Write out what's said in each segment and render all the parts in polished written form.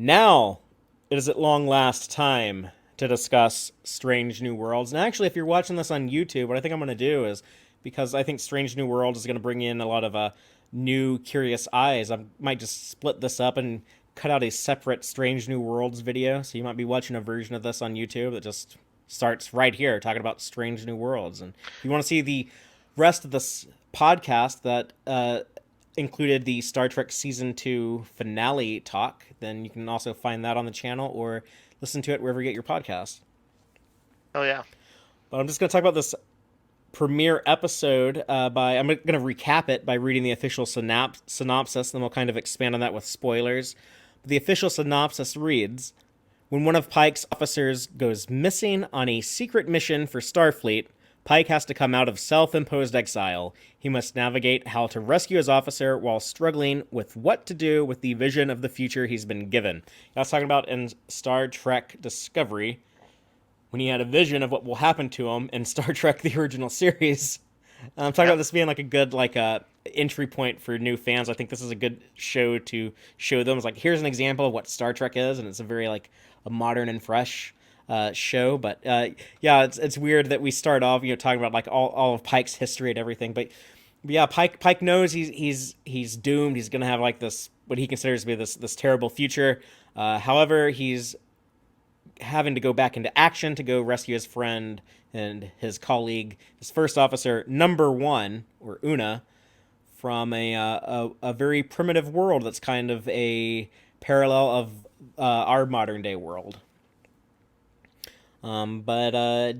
Now, it is at long last time to discuss Strange New Worlds. And actually, if you're watching this on YouTube, what I think I'm going to do is, because I think Strange New Worlds is going to bring in a lot of new, curious eyes, I might just split this up and cut out a separate Strange New Worlds video. So you might be watching a version of this on YouTube that just starts right here talking about Strange New Worlds. And if you want to see the rest of this podcast that included the Star Trek Season 2 finale talk, then you can also find that on the channel or listen to it wherever you get your podcast. Oh yeah. But I'm just going to talk about this premiere episode I'm going to recap it by reading the official synopsis, then we'll kind of expand on that with spoilers. But the official synopsis reads, when one of Pike's officers goes missing on a secret mission for Starfleet, Pike has to come out of self-imposed exile. He must navigate how to rescue his officer while struggling with what to do with the vision of the future he's been given. I was talking about in Star Trek Discovery, when he had a vision of what will happen to him in Star Trek the original series. I'm talking about this being like a good entry point for new fans. I think this is a good show to show them. It's like, here's an example of what Star Trek is, and it's a very a modern and fresh show. But yeah, it's weird that we start off talking about all of Pike's history and everything. But yeah, Pike knows he's doomed. He's gonna have this what he considers to be this terrible future. However, he's having to go back into action to go rescue his friend and his colleague, his first officer, number one, or Una, from a very primitive world that's kind of a parallel of our modern day world. But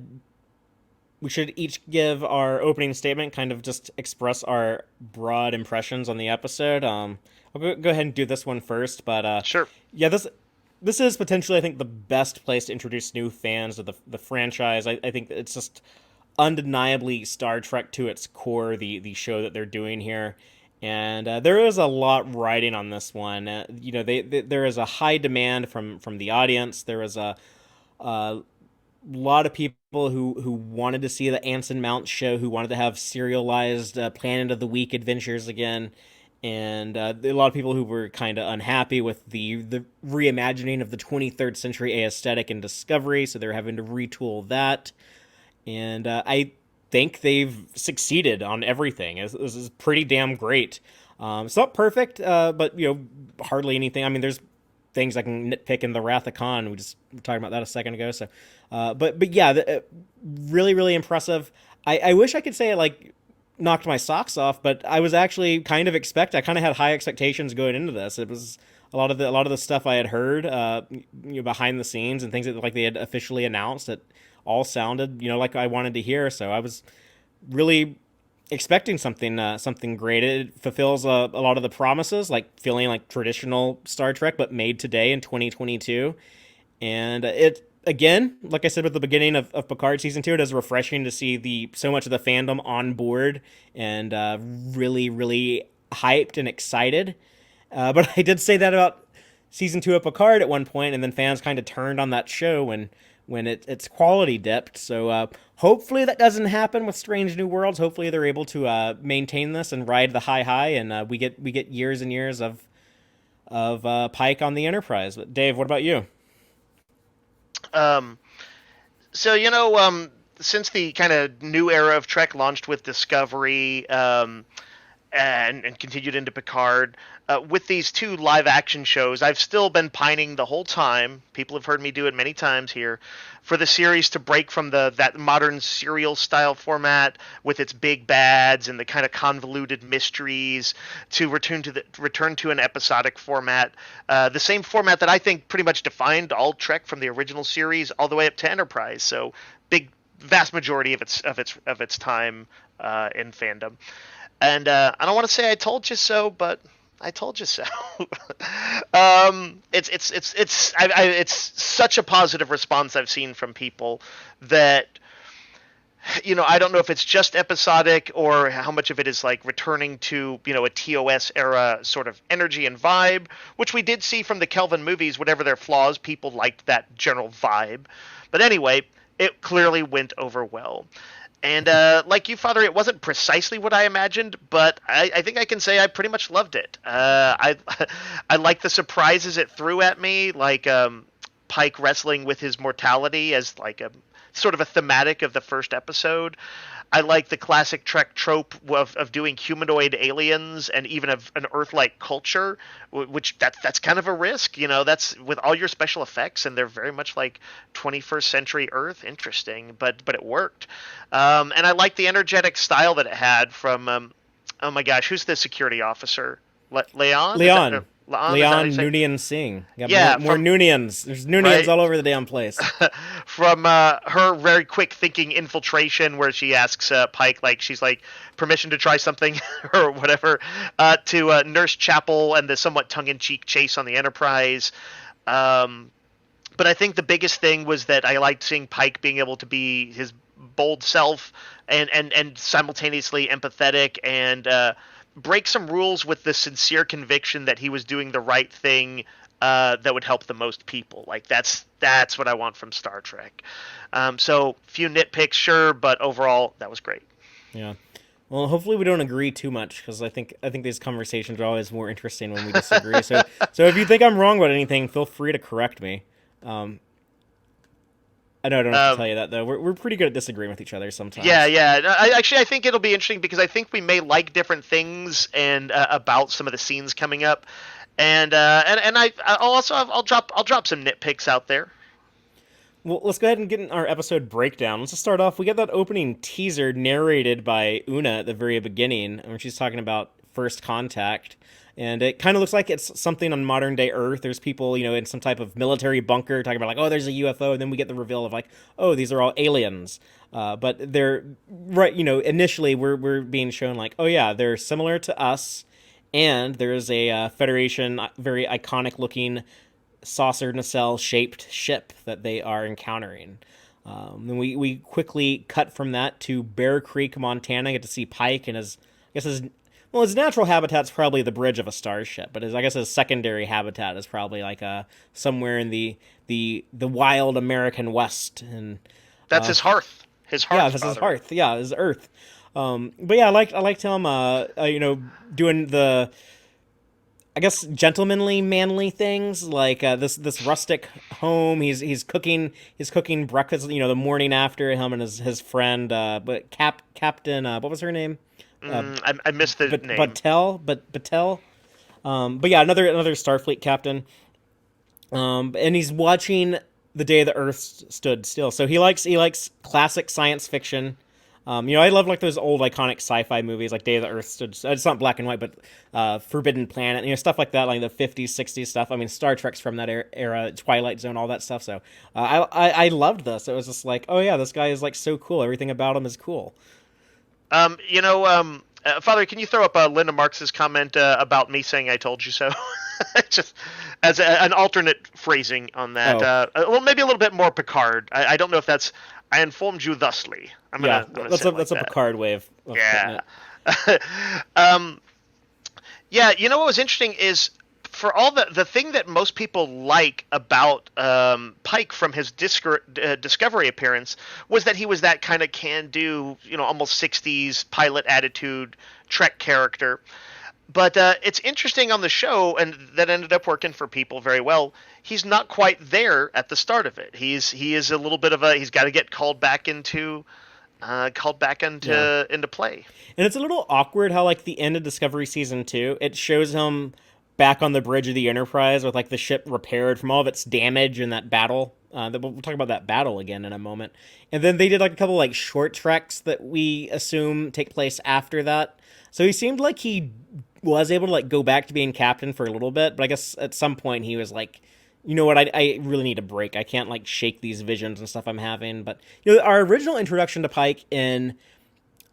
we should each give our opening statement, kind of just express our broad impressions on the episode. I'll go ahead and do this one first, but Sure. yeah, this is potentially, I think, the best place to introduce new fans to the franchise. I think it's just undeniably Star Trek to its core, the show that they're doing here. And there is a lot riding on this one. There is a high demand from the audience. There is a lot of people who wanted to see the Anson Mount show, who wanted to have serialized Planet of the Week adventures again. And a lot of people who were kind of unhappy with the reimagining of the 23rd century aesthetic in Discovery, so they're having to retool that. And I think they've succeeded on everything. This is pretty damn great. It's not perfect, but hardly anything. I mean, there's things I can nitpick in the Wrath of Khan. We just were talking about that a second ago. So, but yeah, really really impressive. I wish I could say knocked my socks off, but I was actually kind of I kind of had high expectations going into this. It was a lot of the stuff I had heard behind the scenes and things that they had officially announced that all sounded like I wanted to hear. So I was really expecting something great. It fulfills a lot of the promises, feeling like traditional Star Trek but made today in 2022. And it, again, like I said at the beginning of PICARD season 2, it is refreshing to see so much of the fandom on board and really really hyped and excited. But I did say that about season 2 of PICARD at one point, and then fans kind of turned on that show when its quality dipped. So hopefully that doesn't happen with Strange New Worlds. Hopefully they're able to maintain this and ride the high, and we get years and years of Pike on the Enterprise. But Dave, what about you? Um, so since the kind of new era of Trek launched with Discovery, and continued into Picard, with these two live action shows, I've still been pining the whole time. People have heard me do it many times here, for the series to break from that modern serial style format with its big bads and the kind of convoluted mysteries, to return to an episodic format, the same format that I think pretty much defined all Trek from the original series all the way up to Enterprise. So vast majority of its time in fandom. And I don't want to say I told you so, but I told you so. It's such a positive response I've seen from people that, I don't know if it's just episodic or how much of it is returning to, a TOS era sort of energy and vibe, which we did see from the Kelvin movies. Whatever their flaws, people liked that general vibe. But anyway, it clearly went over well. And like you, Father, it wasn't precisely what I imagined, but I think I can say I pretty much loved it. I like the surprises it threw at me, like Pike wrestling with his mortality as like a sort of a thematic of the first episode. I like the classic Trek trope of doing humanoid aliens and even of an Earth-like culture, which that's kind of a risk, That's with all your special effects, and they're very much like 21st century Earth. Interesting, but it worked. And I like the energetic style that it had from, oh my gosh, who's the security officer? Leon? Leon. Leon Noonien Singh. Yeah, more Noonians. There's Noonians right? all over the damn place. From her very quick thinking infiltration, where she asks Pike, like she's like permission to try something or whatever, to Nurse Chapel and the somewhat tongue-in-cheek chase on the Enterprise. But I think the biggest thing was that I liked seeing Pike being able to be his bold self and simultaneously empathetic and break some rules with the sincere conviction that he was doing the right thing that would help the most people. Like that's what I want from Star Trek. So few nitpicks, sure, but overall that was great. Yeah. Well, hopefully we don't agree too much, because I think these conversations are always more interesting when we disagree. So if you think I'm wrong about anything, feel free to correct me. I know I don't have to tell you that, though. We're pretty good at disagreeing with each other sometimes. Yeah. I think it'll be interesting because I think we may like different things and about some of the scenes coming up, and I'll drop some nitpicks out there. Well, let's go ahead and get in our episode breakdown. Let's just start off. We get that opening teaser narrated by Una at the very beginning, when she's talking about first contact. And it kind of looks like it's something on modern day Earth. There's people, in some type of military bunker talking about like, oh, there's a UFO. And then we get the reveal of like, oh, these are all aliens. But they're right. Initially we're being shown like, oh yeah, they're similar to us. And there's a Federation, very iconic looking saucer nacelle shaped ship that they are encountering. Then we quickly cut from that to Bear Creek, Montana. Get to see Pike and his natural habitat's probably the bridge of a starship, but his secondary habitat is probably like somewhere in the wild American West, and that's his hearth. His hearth. Yeah, that's his hearth. Yeah, his Earth. But yeah, I liked him. Doing the, I guess, gentlemanly, manly things like this rustic home. He's cooking breakfast. The morning after him and his friend, but Captain. What was her name? I missed the name. Battelle. But yeah, another Starfleet captain. And he's watching the day the Earth stood still. So he likes classic science fiction. I love like those old iconic sci-fi movies like Day of the Earth Stood. It's not black and white, but Forbidden Planet, stuff like that, like the 50s, 60s stuff. I mean, Star Trek's from that era, Twilight Zone, all that stuff. So I loved this. It was just like, oh yeah, this guy is like so cool. Everything about him is cool. Father, can you throw up Linda Marx's comment about me saying "I told you so"? Just as an alternate phrasing on that. Well, maybe a little bit more Picard. I don't know if that's "I informed you thusly." That's a Picard way of putting it. Yeah. What was interesting is, for all the thing that most people like about Pike from his Discovery appearance was that he was that kind of can-do, almost 60s pilot attitude Trek character. But it's interesting on the show, and that ended up working for people very well. He's not quite there at the start of it. He is a little bit of he's got to get called back into play. And it's a little awkward how like the end of Discovery season 2, it shows him back on the bridge of the Enterprise with like the ship repaired from all of its damage in that battle. We'll talk about that battle again in a moment. And then they did like a couple like short treks that we assume take place after that. So he seemed like he was able to like go back to being captain for a little bit, but I guess at some point he was like, you know what, I really need a break. I can't like shake these visions and stuff I'm having. But our original introduction to Pike in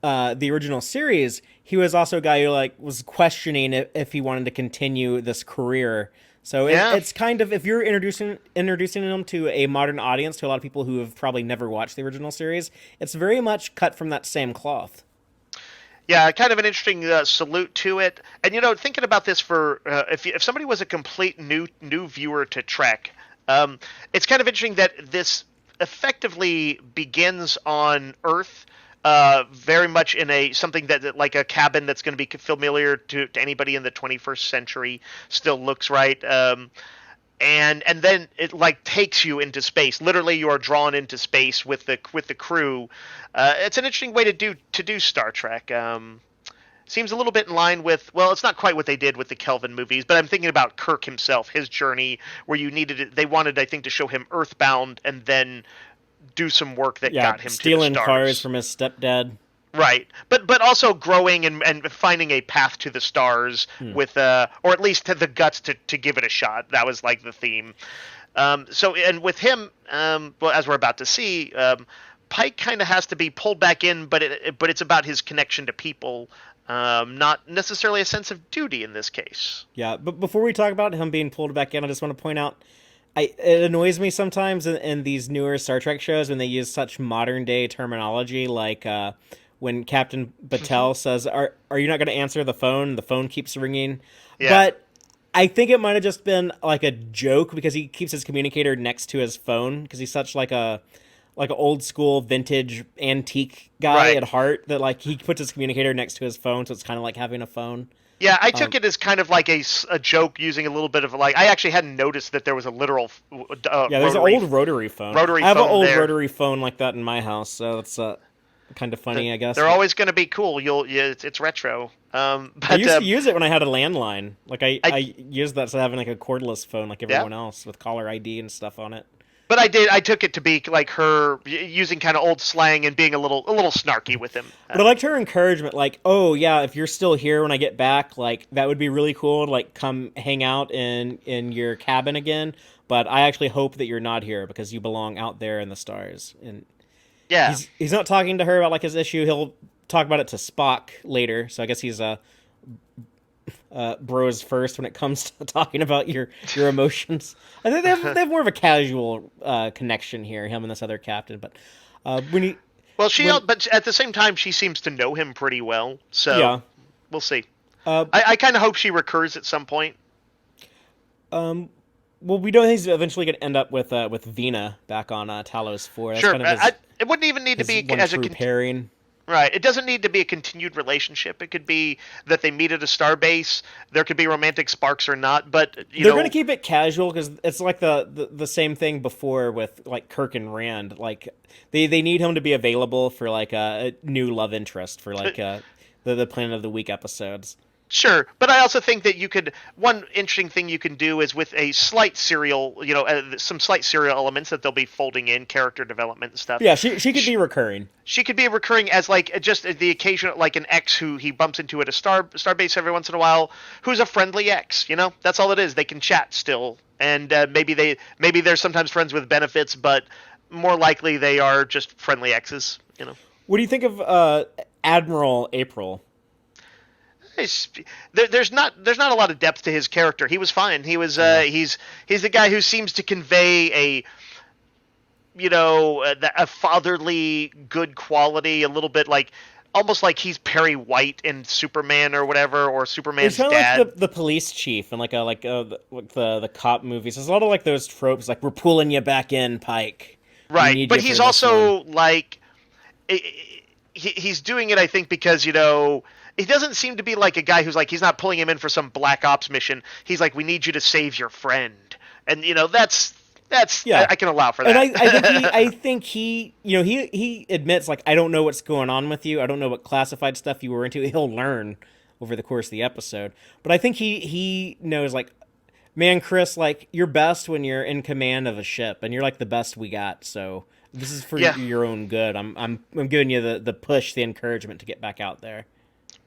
the original series, he was also a guy who like was questioning if he wanted to continue this career. So it's kind of, if you're introducing him to a modern audience, to a lot of people who have probably never watched the original series, it's very much cut from that same cloth. Yeah, kind of an interesting salute to it. And thinking about this for if somebody was a complete new viewer to Trek, it's kind of interesting that this effectively begins on Earth. very much in something that like a cabin that's going to be familiar to anybody in the 21st century. Still looks right. And then it like takes you into space. Literally, you are drawn into space with the crew. It's an interesting way to do Star Trek. Seems a little bit in line with, well, it's not quite what they did with the Kelvin movies, but I'm thinking about Kirk himself, his journey, where they wanted, I think, to show him earthbound and then do some work that got him stealing to the stars. cars from his stepdad. Right, but also growing and finding a path to the stars with, or at least to the guts to give it a shot. That was like the theme. So, and with him, well, as we're about to see, Pike kind of has to be pulled back in, but it's about his connection to people. Not necessarily a sense of duty in this case. Yeah, but before we talk about him being pulled back in, I just want to point out, it annoys me sometimes in these newer Star Trek shows when they use such modern day terminology, like when Captain Battelle says, "Are you not going to answer the phone? The phone keeps ringing." Yeah. But I think it might have just been like a joke because he keeps his communicator next to his phone because he's such like an old school vintage antique guy at heart that like he puts his communicator next to his phone, so it's kind of like having a phone. Yeah, I took it as kind of like a joke using a little bit of like, I actually hadn't noticed that there was a literal there's an old rotary phone. I have an old rotary phone like that in my house, so it's kind of funny, I guess. They're always going to be cool. It's retro. But I used to use it when I had a landline. Like I used that to having like a cordless phone like everyone else with caller ID and stuff on it. But I took it to be like her using kind of old slang and being a little snarky with him. But I liked her encouragement, like, oh yeah, if you're still here when I get back, like that would be really cool to like come hang out in your cabin again. But I actually hope that you're not here because you belong out there in the stars. And yeah, he's not talking to her about like his issue. He'll talk about it to Spock later. So I guess he's bros first when it comes to talking about your emotions. I think they have more of a casual connection here, him and this other captain. But but at the same time, she seems to know him pretty well. So we'll see. I kind of hope she recurs at some point. Well, we know he's eventually going to end up with Vina back on Talos 4. That's sure, kind of it wouldn't even need to be as a pairing. Right. It doesn't need to be a continued relationship. It could be that they meet at a starbase. There could be romantic sparks or not, but they're going to keep it casual because it's like the same thing before with like Kirk and Rand. Like they need him to be available for like a new love interest for like the Planet of the Week episodes. Sure, but I also think that one interesting thing you can do is with a slight serial, some slight serial elements that they'll be folding in, character development and stuff. Yeah, she could be recurring. She could be recurring as like just the occasional, like an ex who he bumps into at a starbase every once in a while, who's a friendly ex. That's all it is. They can chat still, and maybe they're sometimes friends with benefits, but more likely they are just friendly exes. What do you think of Admiral April? There's not a lot of depth to his character. He was fine. He was he's the guy who seems to convey a fatherly good quality, a little bit like almost like he's Perry White in Superman or whatever, or Superman's dad. It's like the police chief and like the cop movies. There's a lot of like those tropes, like we're pulling you back in, Pike. Right, but he's also like he's doing it, I think, because he doesn't seem to be like a guy who's like, he's not pulling him in for some black ops mission. He's like, we need you to save your friend. And, that's I can allow for that. And I think he admits, like, I don't know what's going on with you. I don't know what classified stuff you were into. He'll learn over the course of the episode. But I think he knows, like, man, Chris, like, you're best when you're in command of a ship. And you're, like, the best we got. So this is for your own good. I'm giving you the push, the encouragement to get back out there.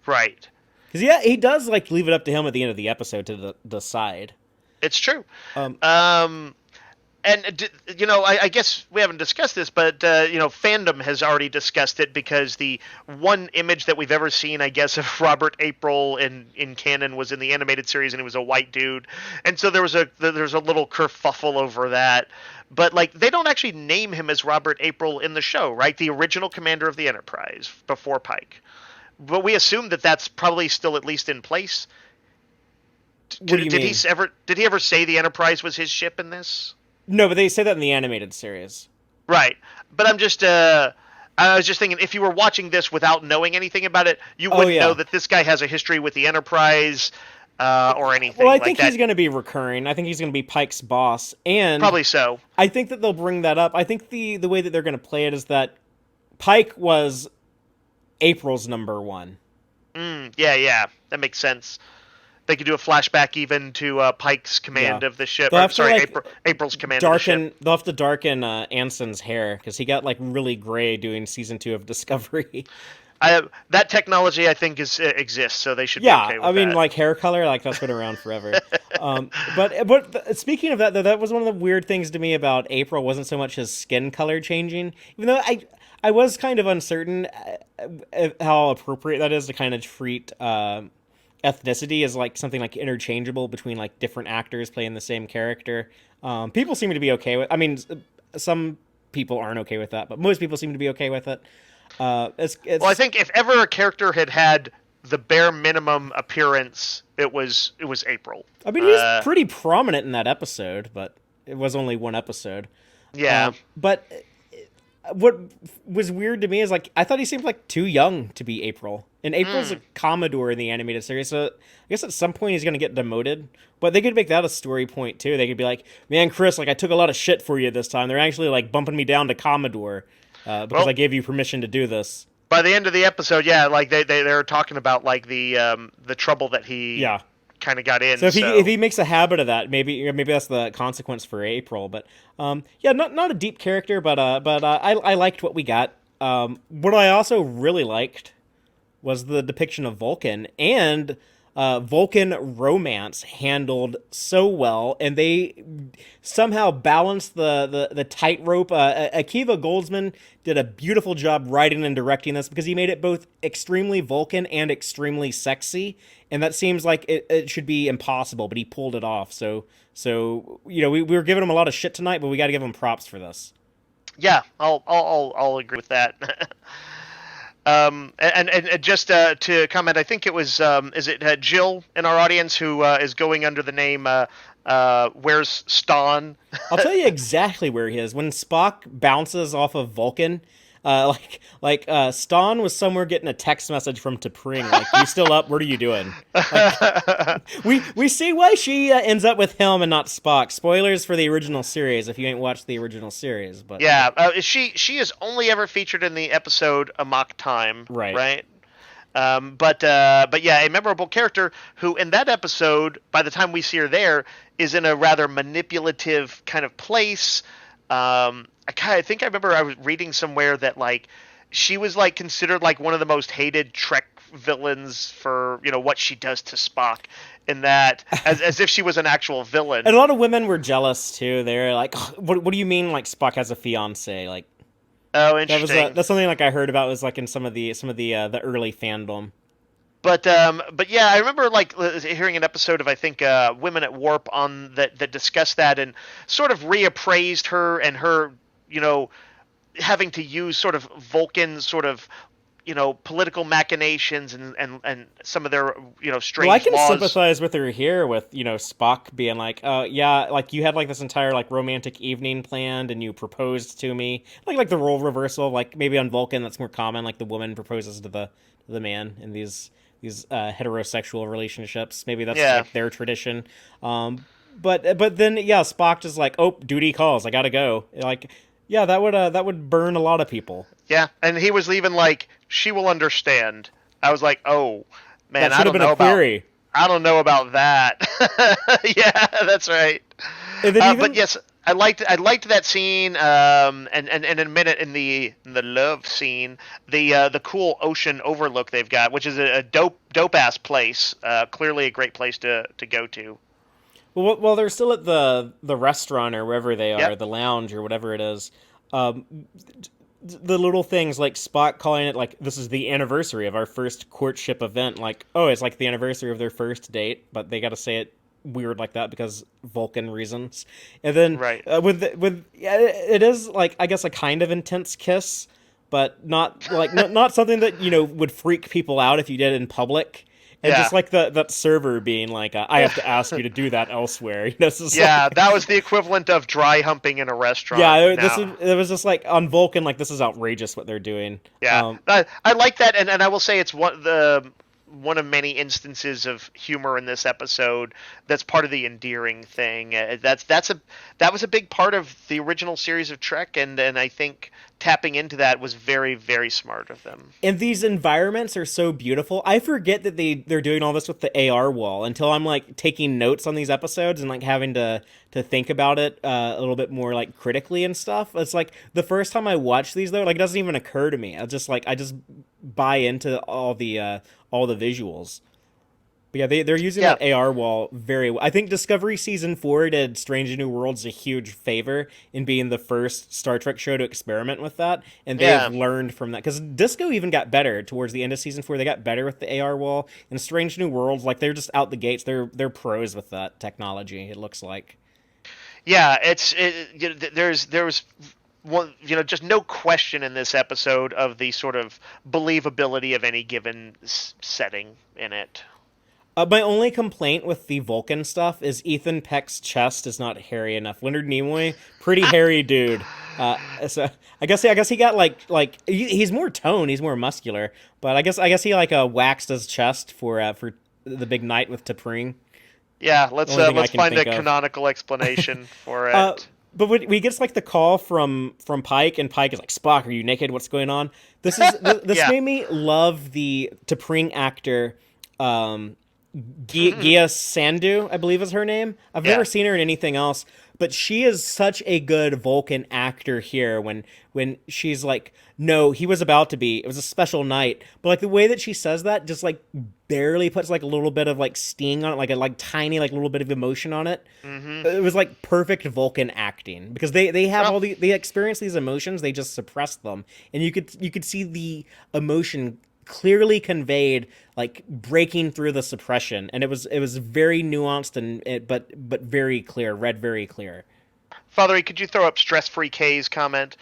Right. Because he does like leave it up to him at the end of the episode to decide. It's true. I guess we haven't discussed this, but fandom has already discussed it because the one image that we've ever seen, I guess, of Robert April in canon was in the animated series, and he was a white dude, and so there's a little kerfuffle over that. But like they don't actually name him as Robert April in the show, right? The original commander of the Enterprise before Pike. But we assume that that's probably still at least in place. Did he ever say the Enterprise was his ship in this? No, but they say that in the animated series. Right. But I'm just I was just thinking, if you were watching this without knowing anything about it, you Oh, wouldn't yeah. know that this guy has a history with the Enterprise or anything Well, I like think that. he's going to be recurring. I think he's going to be Pike's boss, and Probably so. I think that they'll bring that up. I think the way that they're going to play it is that Pike was April's number one. Yeah, that makes sense. They could do a flashback even to Pike's command Yeah. of the ship. They'll Or, have to, sorry, like, April's command of the ship. They'll have to darken Anson's hair because he got like really gray doing season 2 of Discovery. That technology, I think, exists, so they should Yeah, be okay with I mean, that. like hair color, like that's been around forever. But speaking of that, though, that was one of the weird things to me about April. Wasn't so much his skin color changing, even though I was kind of uncertain how appropriate that is to kind of treat ethnicity as like something like interchangeable between like different actors playing the same character. People seem to be okay with. I mean, some people aren't okay with that, but most people seem to be okay with it. It's Well, I think if ever a character had the bare minimum appearance, it was April. I mean, he's pretty prominent in that episode, but it was only one episode. Yeah. But what was weird to me is like I thought he seemed like too young to be April, and April's a Commodore in the animated series, so I guess at some point he's gonna get demoted. But they could make that a story point too. They could be like, "Man, Chris, like I took a lot of shit for you this time. They're actually like bumping me down to Commodore because I gave you permission to do this." By the end of the episode, yeah, like they're talking about like the trouble that he kind of got in. So if he makes a habit of that, maybe that's the consequence for April. But not a deep character, but I liked what we got. What I also really liked was the depiction of Vulcan and Vulcan romance handled so well, and they somehow balanced the tightrope. Akiva Goldsman did a beautiful job writing and directing this because he made it both extremely Vulcan and extremely sexy, and that seems like it should be impossible, but he pulled it off. So we were giving him a lot of shit tonight, but we got to give him props for this. Yeah, I'll agree with that. And just to comment, I think it was is it Jill in our audience who is going under the name Where's Ston? I'll tell you exactly where he is. When Spock bounces off of Vulcan, Ston was somewhere getting a text message from T'Pring, like, "You still up? What are you doing?" Like, we see why she ends up with him and not Spock. Spoilers for the original series if you ain't watched the original series. But yeah, she is only ever featured in the episode Amok Time, right? But yeah, a memorable character who in that episode, by the time we see her there, is in a rather manipulative kind of place. I think I remember I was reading somewhere that like she was like considered like one of the most hated Trek villains for what she does to Spock, in that as if she was an actual villain. And a lot of women were jealous too. They're like, "What do you mean like Spock has a fiance?" Like, oh, interesting. That's something like I heard about was like in some of the early fandom. But yeah, I remember like hearing an episode of I think Women at Warp on that discussed that and sort of reappraised her and her having to use sort of Vulcan sort of political machinations and some of their strange Well, I can laws. sympathize with her here with Spock being like, yeah, like you had like this entire like romantic evening planned and you proposed to me, like the role reversal, like maybe on Vulcan that's more common, like the woman proposes to the man in these heterosexual relationships. Maybe that's like their tradition. But then Spock just like, oh, duty calls, I gotta go. Like, yeah, that would burn a lot of people. Yeah, and he was leaving like, she will understand. I was like, oh man, that should have been a query. I don't know about that. Yeah, that's right. But yes, I liked that scene. And in a minute in the love scene, the cool ocean overlook they've got, which is a dope ass place. Clearly a great place to go to. Well, they're still at the restaurant or wherever they are, the lounge or whatever it is. The little things like Spock calling it like, this is the anniversary of our first courtship event. Like, oh, it's like the anniversary of their first date, but they got to say it weird like that because Vulcan reasons. And then it is like, I guess, a kind of intense kiss, but not like not something that would freak people out if you did it in public. And Yeah. just like that server being like, I have to ask you to do that elsewhere. It's just Yeah, like, that was the equivalent of dry humping in a restaurant. yeah, Now, it was just like on Vulcan, like this is outrageous what they're doing. yeah, I like that, and I will say it's one of many instances of humor in this episode that's part of the endearing thing. That was a big part of the original series of Trek, and I think tapping into that was very, very smart of them. And these environments are so beautiful. I forget that they're doing all this with the AR wall until I'm like taking notes on these episodes and like having to think about it a little bit more like critically and stuff. It's like the first time I watch these though, like it doesn't even occur to me. I just buy into all the visuals. But yeah, they're using Yeah, that AR wall very well. I think Discovery Season 4 did Strange New Worlds a huge favor in being the first Star Trek show to experiment with that, and they've yeah. learned from that. Because Disco even got better towards the end of Season 4. They got better with the AR wall. And Strange New Worlds, like, they're just out the gates. They're pros with that technology, it looks like. Yeah, there was one, just no question in this episode of the sort of believability of any given setting in it. My only complaint with the Vulcan stuff is Ethan Peck's chest is not hairy enough. Leonard Nimoy, pretty hairy dude. So I guess he got he's more toned, he's more muscular. But I guess he like waxed his chest for the big night with T'Pring. Yeah, The only thing I let's can find a think of. canonical explanation for Uh, it. but we gets like the call from Pike, and Pike is like, Spock, are you naked? What's going on? This Yeah. made me love the T'Pring actor. Gia Sandu, I believe is her name. I've Yeah. never seen her in anything else, but she is such a good Vulcan actor here when she's like, no, he was about to be. It was a special night. But like the way that she says that just like barely puts like a little bit of like sting on it, like a like tiny like little bit of emotion on it. Hmm. It was like perfect Vulcan acting because they have Well, they experience these emotions, they just suppress them. And you could see the emotion clearly conveyed, like breaking through the suppression, and it was very nuanced but very clear, read very clear. Fathery, could you throw up Stress-Free K's comment?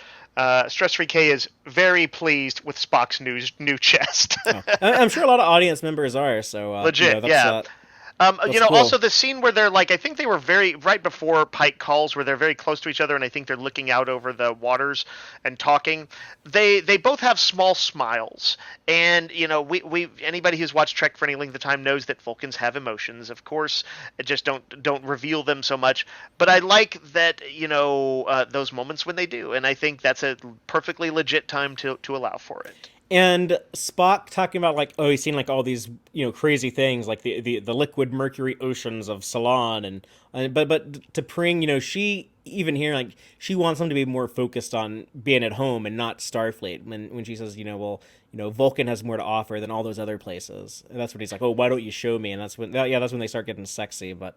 Stress-Free K is very pleased with Spock's new chest. Oh. I'm sure a lot of audience members are, so Legit, that's yeah. that's cool. Also the scene where they're like, I think they were very right before Pike calls, where they're very close to each other, and I think they're looking out over the waters and talking. They both have small smiles, and we anybody who's watched Trek for any length of time knows that Vulcans have emotions. Of course, just don't reveal them so much. But I like that those moments when they do, and I think that's a perfectly legit time to allow for it. And Spock talking about like, oh, he's seen like all these crazy things like the liquid mercury oceans of Ceylon, and but to Pring, she even here like she wants him to be more focused on being at home and not Starfleet. When she says, well, Vulcan has more to offer than all those other places, and that's when he's like, oh, why don't you show me? And that's when they start getting sexy, but.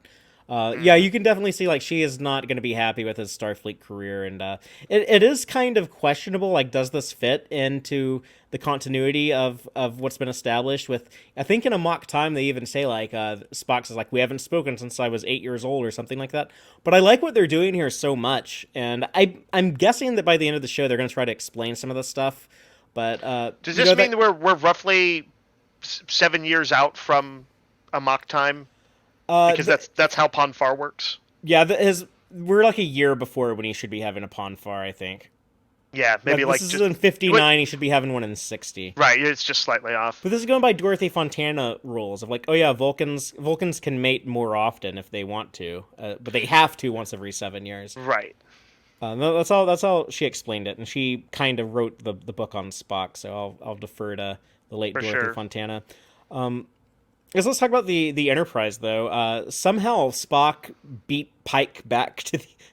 Yeah, you can definitely see like she is not going to be happy with his Starfleet career, and it is kind of questionable. Like, does this fit into the continuity of what's been established? With I think in a mock time they even say like Spock says like we haven't spoken since I was 8 years old or something like that. But I like what they're doing here so much, and I'm guessing that by the end of the show they're going to try to explain some of this stuff. But Does this mean that we're roughly 7 years out from a mock time? Because that's how Ponfar works. yeah, we're like a year before when he should be having a Ponfar, I think. Yeah, maybe This is in 59. He should be having one in 60. Right, it's just slightly off. But this is going by Dorothy Fontana rules of like, oh yeah, Vulcans can mate more often if they want to, but they have to once every 7 years. Right. No, that's how she explained it, and she kind of wrote the book on Spock. So I'll defer to the late For Dorothy sure. Fontana. Let's talk about the Enterprise though. Somehow Spock beat Pike back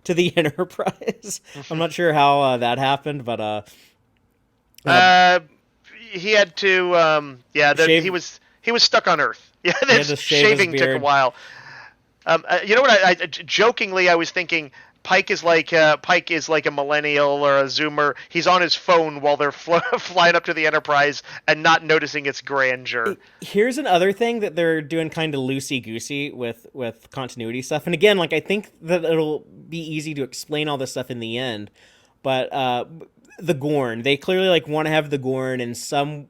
to the Enterprise. I'm not sure how that happened, but He had to. shave, he was stuck on Earth. Yeah, he had to shave his shaving took a beard. while. You know what? I jokingly I was thinking Pike is like a millennial or a Zoomer. He's on his phone while they're flying up to the Enterprise and not noticing its grandeur. Here's another thing that they're doing kind of loosey goosey with continuity stuff. And again, like I think that it'll be easy to explain all this stuff in the end, but the Gorn, they clearly like want to have the Gorn in some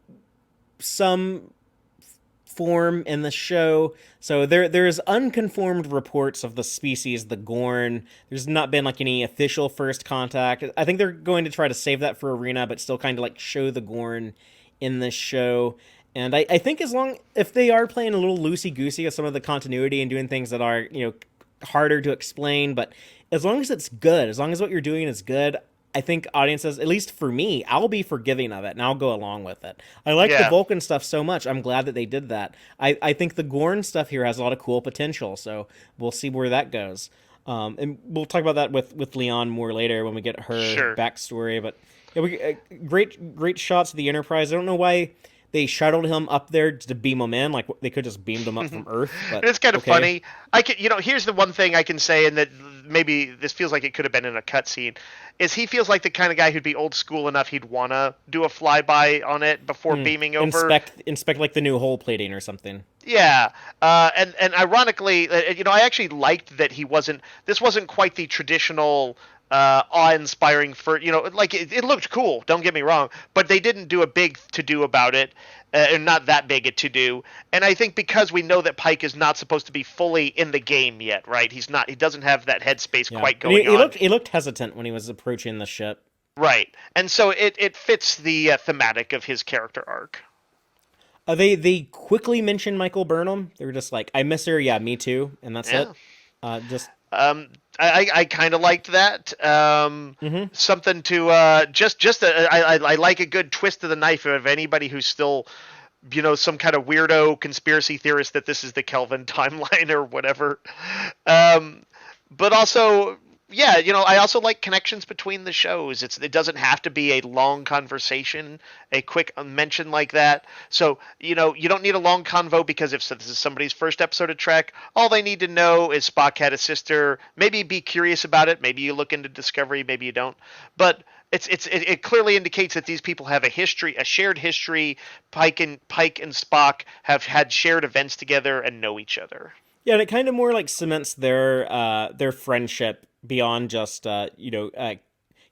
form in the show. So there's unconfirmed reports of the species, the Gorn. There's not been like any official first contact. I think they're going to try to save that for Arena, but still kind of like show the Gorn in this show. And I think if they are playing a little loosey-goosey with some of the continuity and doing things that are, harder to explain, but as long as it's good, as long as what you're doing is good, I think audiences, at least for me, I'll be forgiving of it and I'll go along with it. I like the Vulcan stuff so much. I'm glad that they did that. I think the Gorn stuff here has a lot of cool potential, so we'll see where that goes. And we'll talk about that with Leon more later when we get her backstory. But yeah, great shots of the Enterprise. I don't know why they shuttled him up there to beam him in. Like, they could just beamed him up from Earth. But it's kind of funny. Here's the one thing I can say, and that maybe this feels like it could have been in a cutscene, is he feels like the kind of guy who'd be old school enough he'd want to do a flyby on it before beaming over. Inspect like the new hull plating or something. Yeah, and ironically, I actually liked that this wasn't quite the traditional awe-inspiring it looked cool, don't get me wrong, but they didn't do a big to-do about it, and not that big a to-do. And I think because we know that Pike is not supposed to be fully in the game yet, right? He doesn't have that headspace quite going on. He looked hesitant when he was approaching the ship. Right, and so it fits the thematic of his character arc. They quickly mentioned Michael Burnham. They were just like, I miss her, yeah, me too, and that's it. I kind of liked that. Something to I like a good twist of the knife of anybody who's still, some kind of weirdo conspiracy theorist that this is the Kelvin timeline or whatever. But also, yeah, I also like connections between the shows. It doesn't have to be a long conversation, a quick mention like that. So, you don't need a long convo because if this is somebody's first episode of Trek, all they need to know is Spock had a sister. Maybe be curious about it. Maybe you look into Discovery. Maybe you don't. But it clearly indicates that these people have a shared history. Pike and Spock have had shared events together and know each other. Yeah, and it kind of more like cements their friendship beyond just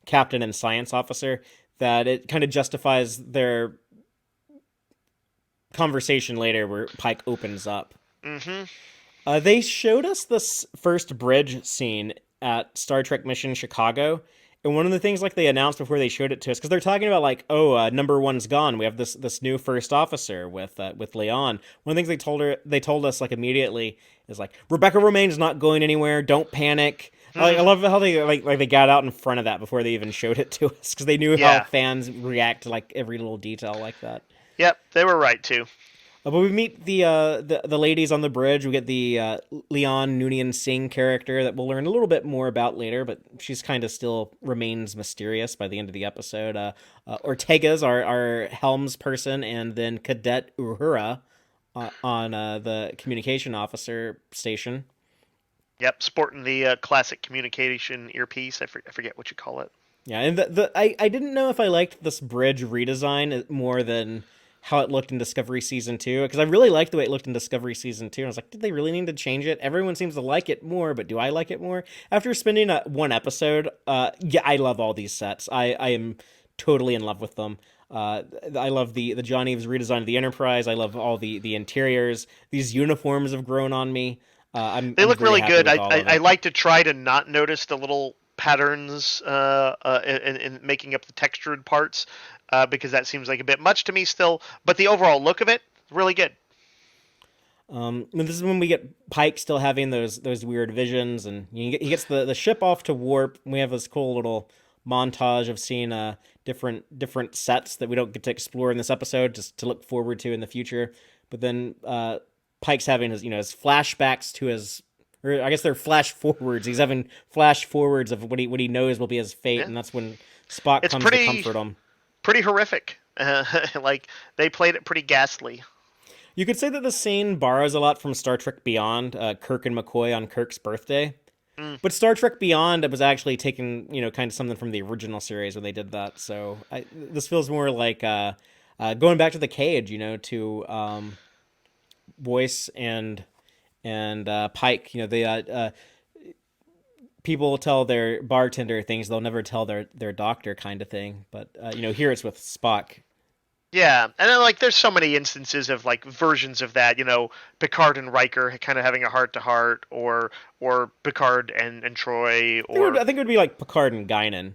captain and science officer, that it kind of justifies their conversation later where Pike opens up. They showed us this first bridge scene at Star Trek Mission Chicago, and one of the things like they announced before they showed it to us, because they're talking about like, number one's gone, we have this new first officer with Leon. One of the things they told us like immediately is like, Rebecca Romaine's not going anywhere, don't panic. I love how they they got out in front of that before they even showed it to us, because they knew how fans react to like every little detail like that. Yep, they were right too. But we meet the ladies on the bridge. We get the Leon Noonien Singh character that we'll learn a little bit more about later, but she's kind of still remains mysterious by the end of the episode. Ortega's our helms person, and then Cadet Uhura on the communication officer station. Yep, sporting the classic communication earpiece. I forget what you call it. Yeah, and I didn't know if I liked this bridge redesign more than how it looked in Discovery Season 2, because I really liked the way it looked in Discovery Season 2, and I was like, did they really need to change it? Everyone seems to like it more, but do I like it more? After spending one episode, I love all these sets. I am totally in love with them. I love the John Eves redesign of the Enterprise. I love all the interiors. These uniforms have grown on me. They look really good. I like to try to not notice the little patterns in making up the textured parts, because that seems like a bit much to me still. But the overall look of it, really good. This is when we get Pike still having those weird visions, and he gets the ship off to warp. We have this cool little montage of seeing different sets that we don't get to explore in this episode, just to look forward to in the future. But then Pike's having his flashbacks to his, or I guess they're flash forwards. He's having flash forwards of what he knows will be his fate, and that's when Spock comes to comfort him. Pretty horrific. Like, they played it pretty ghastly. You could say that the scene borrows a lot from Star Trek Beyond, Kirk and McCoy on Kirk's birthday. But Star Trek Beyond, it was actually taking, kind of something from the original series where they did that. So this feels more like going back to the cage, to Boyce and Pike. They people tell their bartender things they'll never tell their doctor, kind of thing. But here it's with Spock. Yeah, and then like there's so many instances of like versions of that, Picard and Riker kind of having a heart to heart, or Picard and Troy, I or think it would be like Picard and Guinan.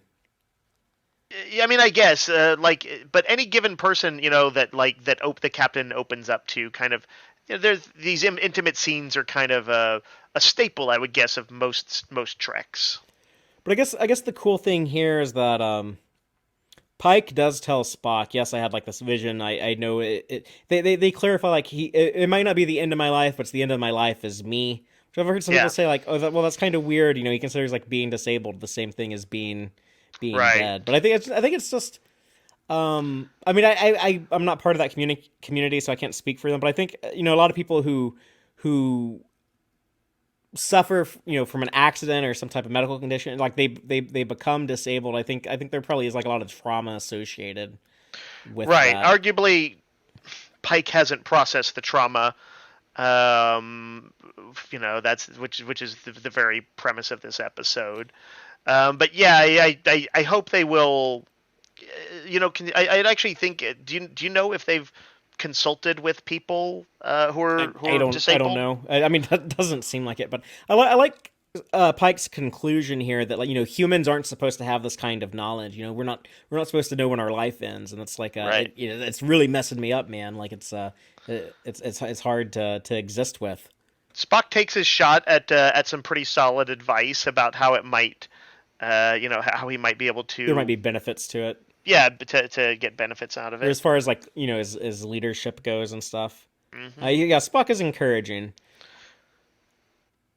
I mean, I guess but any given person, the captain opens up to kind of, there's these intimate scenes are kind of a staple, I would guess, of most treks. But I guess the cool thing here is that Pike does tell Spock, "Yes, I had like this vision. I know it." They clarify like it might not be the end of my life, but it's the end of my life as me. Which I've heard some people Yeah, say like, "Oh, well, that's kind of weird." He considers like being disabled the same thing as being right. dead. But I think it's just. I mean, I'm not part of that community, so I can't speak for them. But I think a lot of people who suffer from an accident or some type of medical condition, like they become disabled. I think there probably is like a lot of trauma associated with Right. that. Arguably, Pike hasn't processed the trauma. Um, that's which is the very premise of this episode. But yeah, I hope they will. I'd actually think. Do you know if they've consulted with people who I are don't disabled? know. I mean, that doesn't seem like it, but I like Pike's conclusion here that like humans aren't supposed to have this kind of knowledge. We're not supposed to know when our life ends, and it's like Right. it's really messing me up, man. Like it's hard to exist with. Spock takes his shot at some pretty solid advice about how it might, how he might be able There might to, be benefits to it, yeah, to get benefits out of or it. as far as like his leadership goes and stuff. Hmm. Yeah, Spock is encouraging.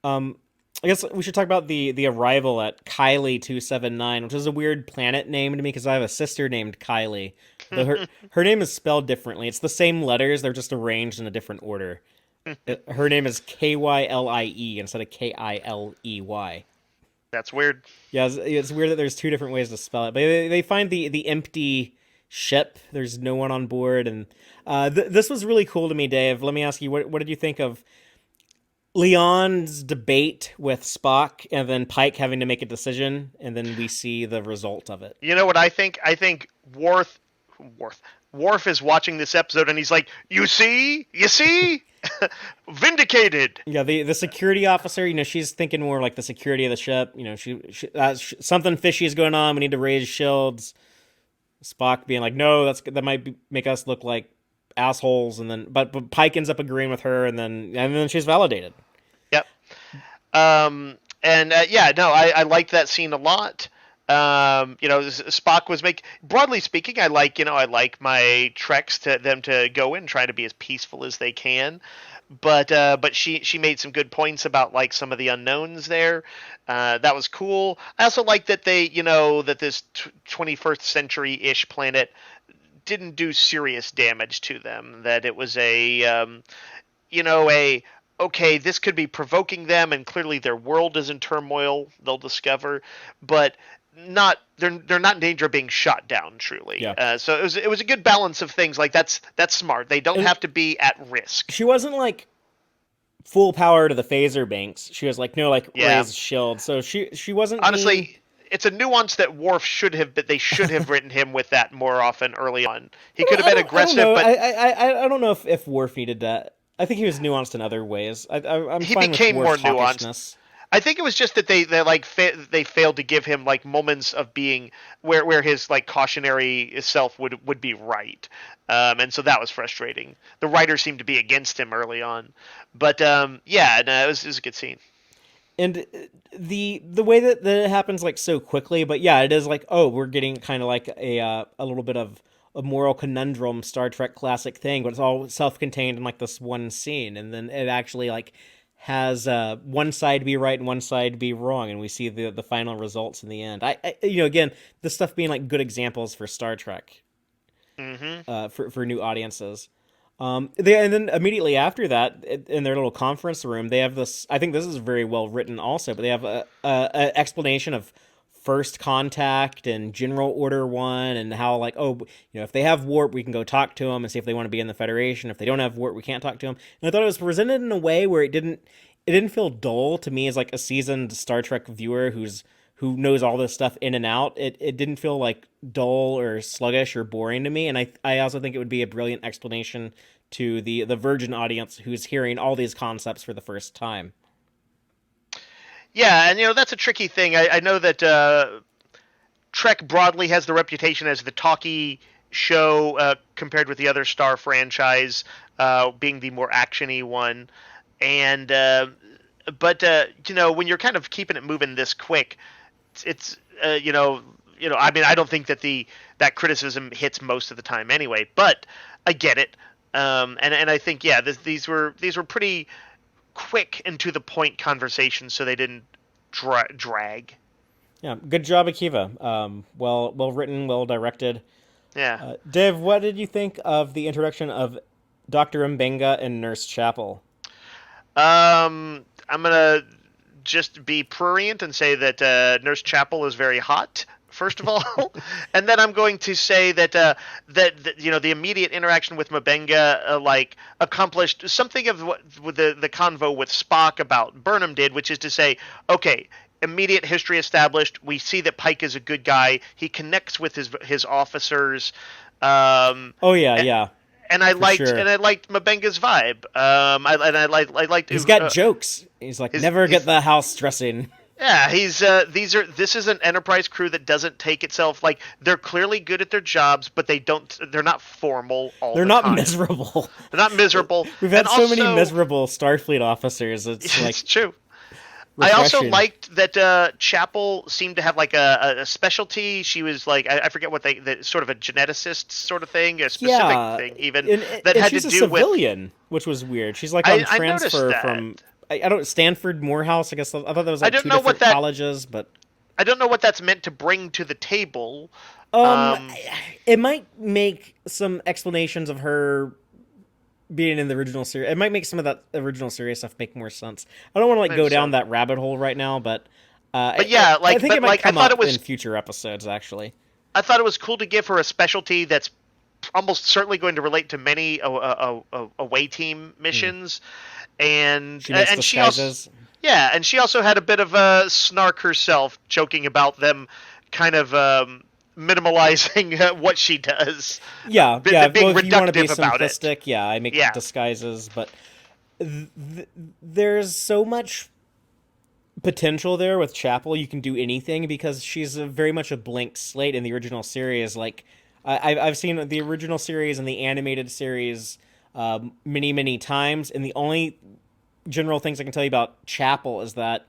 Um, I guess we should talk about the arrival at Kylie 279, which is a weird planet name to me because I have a sister named Kylie. Though her name is spelled differently. It's the same letters, they're just arranged in a different order. Her name is Kylie instead of Kiley. That's weird. Yeah, it's weird that there's two different ways to spell it. But they find the empty ship. There's no one on board, and this was really cool to me, Dave. Let me ask you, what did you think of Leon's debate with Spock, and then Pike having to make a decision, and then we see the result of it? You know what I think? I think Worf, Worf is watching this episode and he's like, you see, vindicated. Yeah, the security officer, she's thinking more like the security of the ship. Something fishy is going on. We need to raise shields. Spock being like, no, that might make us look like assholes, and then but Pike ends up agreeing with her, and then she's validated. Yep. And yeah, no, I liked that scene a lot. Spock was broadly speaking, I like my treks to them to go in, try to be as peaceful as they can. But she made some good points about like some of the unknowns there. That was cool. I also like that that this 21st century ish planet didn't do serious damage to them. That it was a okay, this could be provoking them, and clearly their world is in turmoil. They'll discover, but they're not in danger of being shot down. Truly, Yeah, so it was a good balance of things. Like that's smart. They don't and have to be at risk. she wasn't like full power to the phaser banks. She was like, no, like Yeah, raise shield. So she wasn't being. honestly, it's a nuance that Worf should have. But they should have written him with that more often early on. He could have been I don't aggressive, know. but I don't know if Worf needed that. I think he was nuanced in other ways. I'm he fine with became more Worf's nuanced. hawkishness. I think it was just that they failed to give him like moments of being where his like cautionary self would be right, and so that was frustrating. The writer seemed to be against him early on, but yeah, no, it was a good scene. And the way that it happens like so quickly, but yeah, it is like, oh, we're getting kind of like a little bit of a moral conundrum Star Trek classic thing, but it's all self-contained in like this one scene, and then it actually like has one side be right and one side be wrong, and we see the final results in the end. Again, this stuff being like good examples for Star Trek, Hmm. for new audiences. And then immediately after that, in their little conference room, they have this. I think this is very well written, also, but they have a explanation of first contact and General Order One, and how like, oh, if they have warp, we can go talk to them and see if they want to be in the Federation. If they don't have warp, we can't talk to them. And I thought it was presented in a way where it didn't feel dull to me as like a seasoned Star Trek viewer who knows all this stuff in and out, it didn't feel like dull or sluggish or boring to me. And I also think it would be a brilliant explanation to the virgin audience who's hearing all these concepts for the first time. Yeah, and that's a tricky thing. I know that Trek broadly has the reputation as the talky show compared with the other Star franchise, being the more actiony one. And but when you're kind of keeping it moving this quick, it's I mean, I don't think that that criticism hits most of the time anyway, but I get it. And I think these were pretty quick and to the point conversations, so they didn't drag. Yeah, good job, Akiva. Well written, well directed. Yeah. Dave, what did you think of the introduction of Dr. Mbenga and Nurse Chapel? I'm gonna just be prurient and say that Nurse Chapel is very hot, first of all, and then I'm going to say that the immediate interaction with Mbenga accomplished something of what the convo with Spock about Burnham did, which is to say, okay, immediate history established. We see that Pike is a good guy. He connects with his officers. Yeah. And I liked Mbenga's vibe. I liked. He's got jokes. He's like, never get the house dressing. Yeah, this is an Enterprise crew that doesn't take itself they're clearly good at their jobs, but they're not formal all the time. They're not miserable. They're not miserable. We've had so many miserable Starfleet officers. It's true. Refreshing. I also liked that Chapel seemed to have a specialty. She was I forget what sort of a geneticist sort of thing, a specific thing even that had to do with. She's a civilian, which was weird. She's on transfer from Stanford Morehouse. I guess I thought that was two different colleges, but I don't know what that's meant to bring to the table. It might make some explanations of her being in the original series. It might make some of that original series stuff make more sense. I don't want to go down that rabbit hole right now, but I think it might come up in future episodes. Actually, I thought it was cool to give her a specialty that's almost certainly going to relate to many away team missions, and she also and she also had a bit of a snark herself, joking about them kind of minimalizing what she does. Yeah. Being if you want to be simplistic, I make disguises, but there's so much potential there with Chapel. You can do anything because she's very much a blank slate in the original series. I've seen the original series and the animated series many times, and the only general things I can tell you about Chapel is that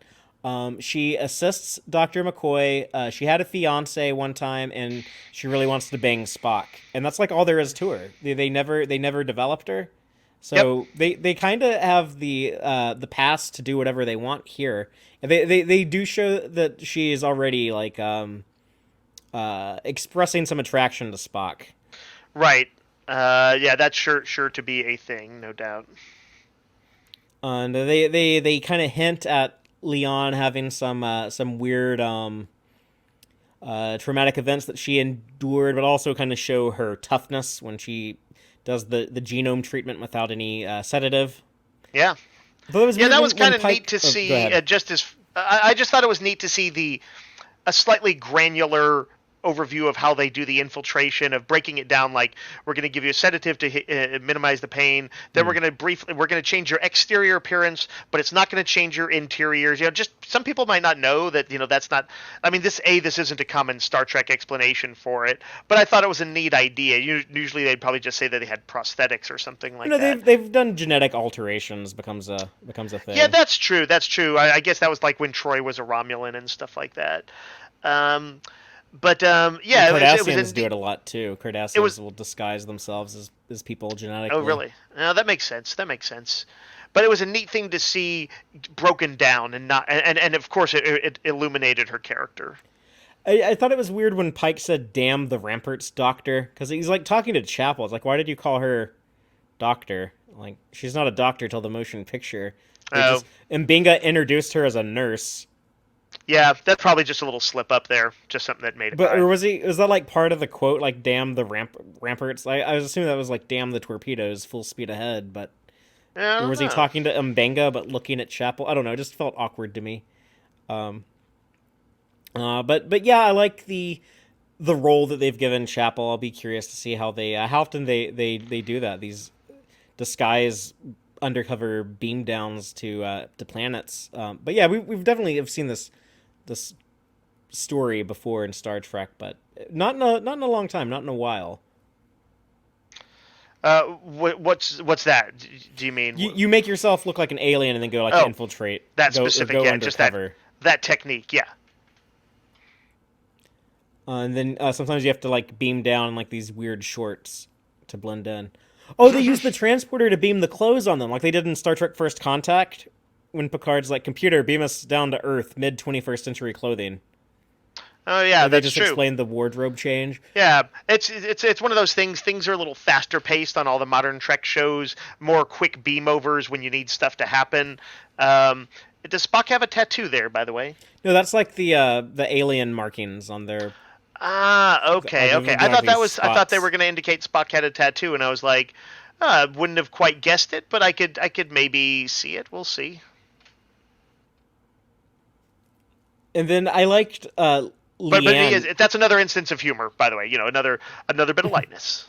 she assists Dr. McCoy. She had a fiance one time, and she really wants to bang Spock, and that's all there is to her. They never developed her, so they kind of have the pass to do whatever they want here. And they do show that she is already expressing some attraction to Spock. Right. That's sure to be a thing, no doubt. And they kind of hint at Leon having some weird traumatic events that she endured, but also kind of show her toughness when she does the genome treatment without any sedative. Yeah. That was kind of neat to see. I just thought it was neat to see a slightly granular overview of how they do the infiltration, of breaking it down. We're going to give you a sedative to minimize the pain. Then we're going to change your exterior appearance, but it's not going to change your interiors. Just some people might not know that. That's not. I mean, this isn't a common Star Trek explanation for it, but I thought it was a neat idea. Usually they'd probably just say that they had prosthetics or something like that. They've done genetic alterations becomes a thing. Yeah, that's true. I guess that was when Troy was a Romulan and stuff like that. But Cardassians do it a lot too. Cardassians will disguise themselves as people genetically. Oh, really? No, that makes sense. But it was a neat thing to see broken down, and of course it illuminated her character. I thought it was weird when Pike said, "Damn the Ramparts, Doctor," because he's talking to Chapel. It's why did you call her Doctor? She's not a doctor till the motion picture. Mbenga introduced her as a nurse. Yeah, that's probably just a little slip up there, just something that made it. But was that part of the quote, "Damn the ramparts"? I was assuming that was "Damn the torpedoes, full speed ahead." But or was he talking to Mbenga but looking at Chapel? I don't know. It just felt awkward to me. But yeah, I like the role that they've given Chapel. I'll be curious to see how often they do that. These disguise undercover beam downs to planets. But yeah, we've definitely have seen this story before in Star Trek, but not in a long time, not in a while. What's that? Do you mean? You make yourself look like an alien and then go like Oh, infiltrate, that go specific, go yeah, just that undercover. that technique, yeah. And then sometimes you have to like beam down in like these weird shorts to blend in. Oh, they use the transporter to beam the clothes on them, like they did in Star Trek First Contact, when Picard's like, "Computer, beam us down to Earth, mid 21st century clothing." Oh yeah, Like they that's just true. explained the wardrobe change. Yeah, it's one of those things. Things are a little faster paced on all the modern Trek shows. More quick beam overs when you need stuff to happen. Um, does Spock have a tattoo there, by the way? No, that's like the alien markings on their Ah, okay, okay. like these I thought they spots. were going to indicate Spock had a tattoo, and I was like, wouldn't have quite guessed it, but I could maybe see it. We'll see. And then I liked But he is, Leanne. that's another instance of humor, by the way. Another bit of lightness.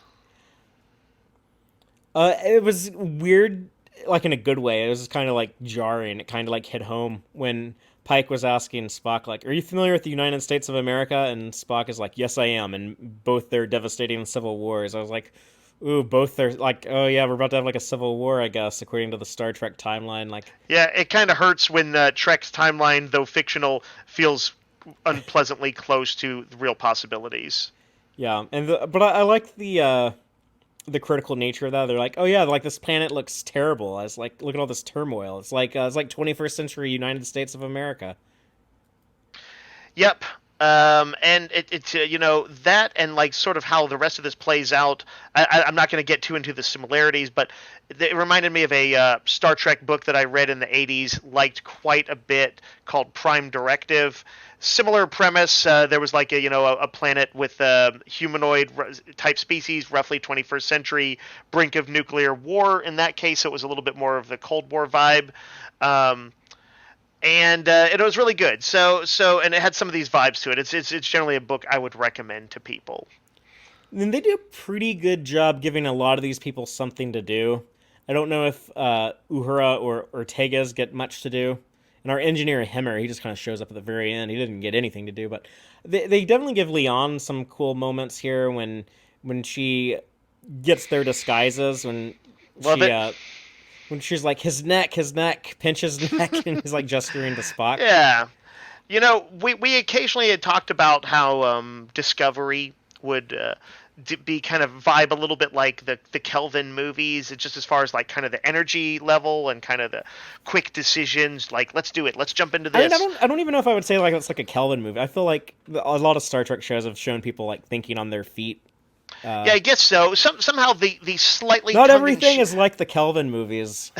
It was weird, like in a good way. It was kind of like jarring. It kind of like hit home when Pike was asking Spock, like, "Are you familiar with the United States of America?" And Spock is like, "Yes, I am." And both their devastating civil wars. I was like, "Ooh, both are like, oh yeah, we're about to have like a civil war, I guess, according to the Star Trek timeline." Like, Yeah, it kind of hurts when Trek's timeline, though fictional, feels unpleasantly close to real possibilities. yeah, but I like the critical nature of that. They're like, "Oh yeah, like this planet looks terrible." I was like, "Look at all this turmoil. It's like 21st century United States of America." Yep. And it's that and like sort of how the rest of this plays out. I'm not going to get too into the similarities, but it reminded me of a Star Trek book that I read in the '80s, liked quite a bit, called Prime Directive. Similar premise. There was like a planet with humanoid type species, roughly 21st century, brink of nuclear war. In that case, it was a little bit more of the Cold War vibe. Um, and it was really good. And it had some of these vibes to it. It's generally a book I would recommend to people. And they do a pretty good job giving a lot of these people something to do. I don't know if Uhura or Ortega's get much to do. And our engineer Hemmer, he just kind of shows up at the very end. He didn't get anything to do, but they definitely give Leon some cool moments here when she gets their disguises Love she it. uh when she's like, his neck, pinch his neck, and he's like gesturing to Spock. Yeah. We occasionally had talked about how Discovery would be kind of vibe a little bit like the Kelvin movies, just as far as like kind of the energy level and kind of the quick decisions. Like, let's do it. Let's jump into I mean, this. I don't even know if I would say like it's like a Kelvin movie. I feel like a lot of Star Trek shows have shown people like thinking on their feet. Yeah, I guess so. Somehow the slightly Not tongue in everything cheek. is like the Kelvin movies.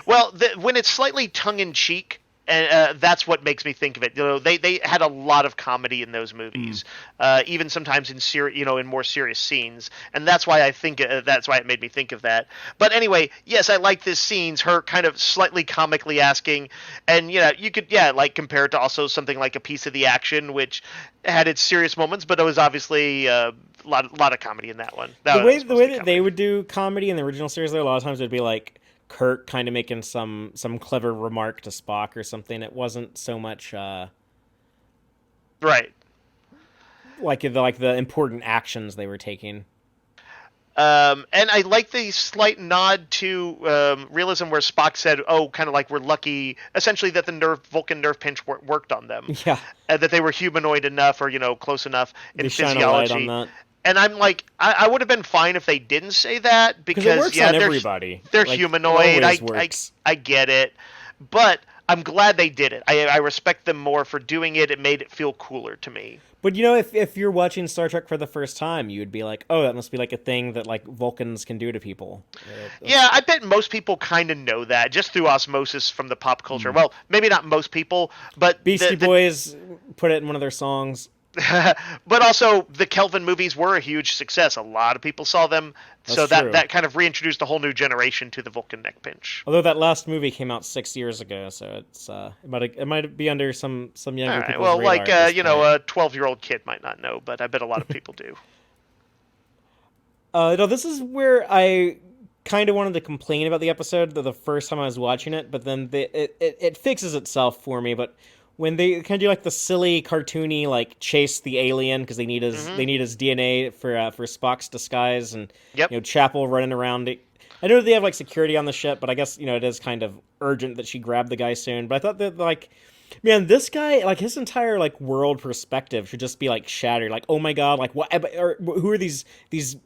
Well, when it's slightly tongue in cheek, and that's what makes me think of it. They had a lot of comedy in those movies, even sometimes in more serious scenes, and that's why that's why it made me think of that. But anyway, yes, I like this scenes. Her kind of slightly comically asking, and you could like compare it to also something like A Piece of the Action, which had its serious moments, but it was obviously a lot of comedy in that one. That was The way mostly that they comedy. would do comedy in the original series, though, a lot of times it'd be like Kirk kind of making some clever remark to Spock or something. It wasn't so much Right. like the important actions they were taking. And I like the slight nod to realism where Spock said, "Oh, kind of like we're lucky, essentially that the Vulcan nerve pinch worked on them, Yeah, and that they were humanoid enough or close enough they in shine a light on physiology." that And I'm like, I would have been fine if they didn't say that because it because works yeah, on everybody. they're Like it humanoid. always works. I get it, but I'm glad they did it. I respect them more for doing it. It made it feel cooler to me. But if you're watching Star Trek for the first time, you would be like, "Oh, that must be like a thing that like Vulcans can do to people." Yeah, I bet most people kind of know that just through osmosis from the pop culture. Well, maybe not most people, but Beastie Boys put it in one of their songs. But also, the Kelvin movies were a huge success. A lot of people saw them, That's so that true. that kind of reintroduced a whole new generation to the Vulcan neck pinch. Although that last movie came out 6 years ago, so it might be under some All younger right. people's Well, radar like at this point. a 12-year-old kid might not know, but I bet a lot of people do. No, this is where I kind of wanted to complain about the episode the first time I was watching it, but then it fixes itself for me. But when they kind of do like the silly, cartoony, like chase the alien because Hmm. they need his DNA for Spock's disguise, and Yep. Chapel running around. I know they have like security on the ship, but I guess it is kind of urgent that she grab the guy soon. But I thought that like, man, this guy, like his entire like world perspective should just be like shattered. Like, oh my god, like what? Or who are these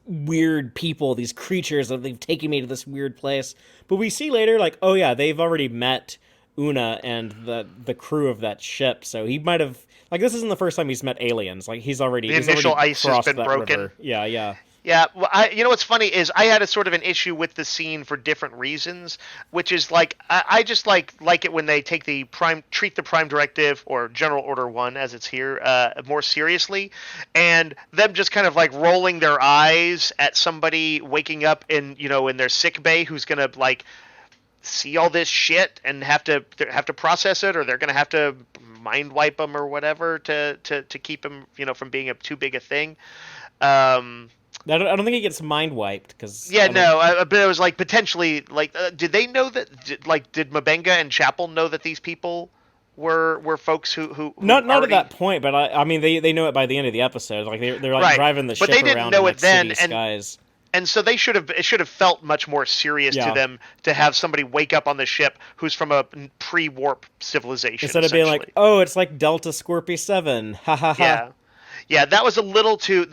weird people, these creatures that they've taken me to this weird place? But we see later, like, oh yeah, they've already met Una and the crew of that ship. So he might have like this isn't the first time he's met aliens. Like The he's initial already ice has crossed been that broken. river. Yeah, yeah. Yeah, well, you know what's funny is I had a sort of an issue with the scene for different reasons, which is like I just like it when they take the treat the Prime Directive or General Order One as it's here more seriously, and them just kind of like rolling their eyes at somebody waking up in in their sick bay who's gonna like see all this shit and have to process it, or they're gonna have to mind wipe them or whatever to keep them from being too big a thing. Um, I don't think it gets mind wiped because Yeah, I don't. no, but it was like potentially like, did they know that? Did Mabenga and Chapel know that these people were folks who Not at already that point, but I mean they know it by the end of the episode. Like they're like right? driving the But ship they didn't around in know it like then, city skies. and so it should have felt much more serious to Yeah, them to have somebody wake up on the ship who's from a pre-warp civilization, instead of being like, essentially. oh, it's like Delta Scorpio 7, ha ha ha. Yeah. Yeah, that was a little too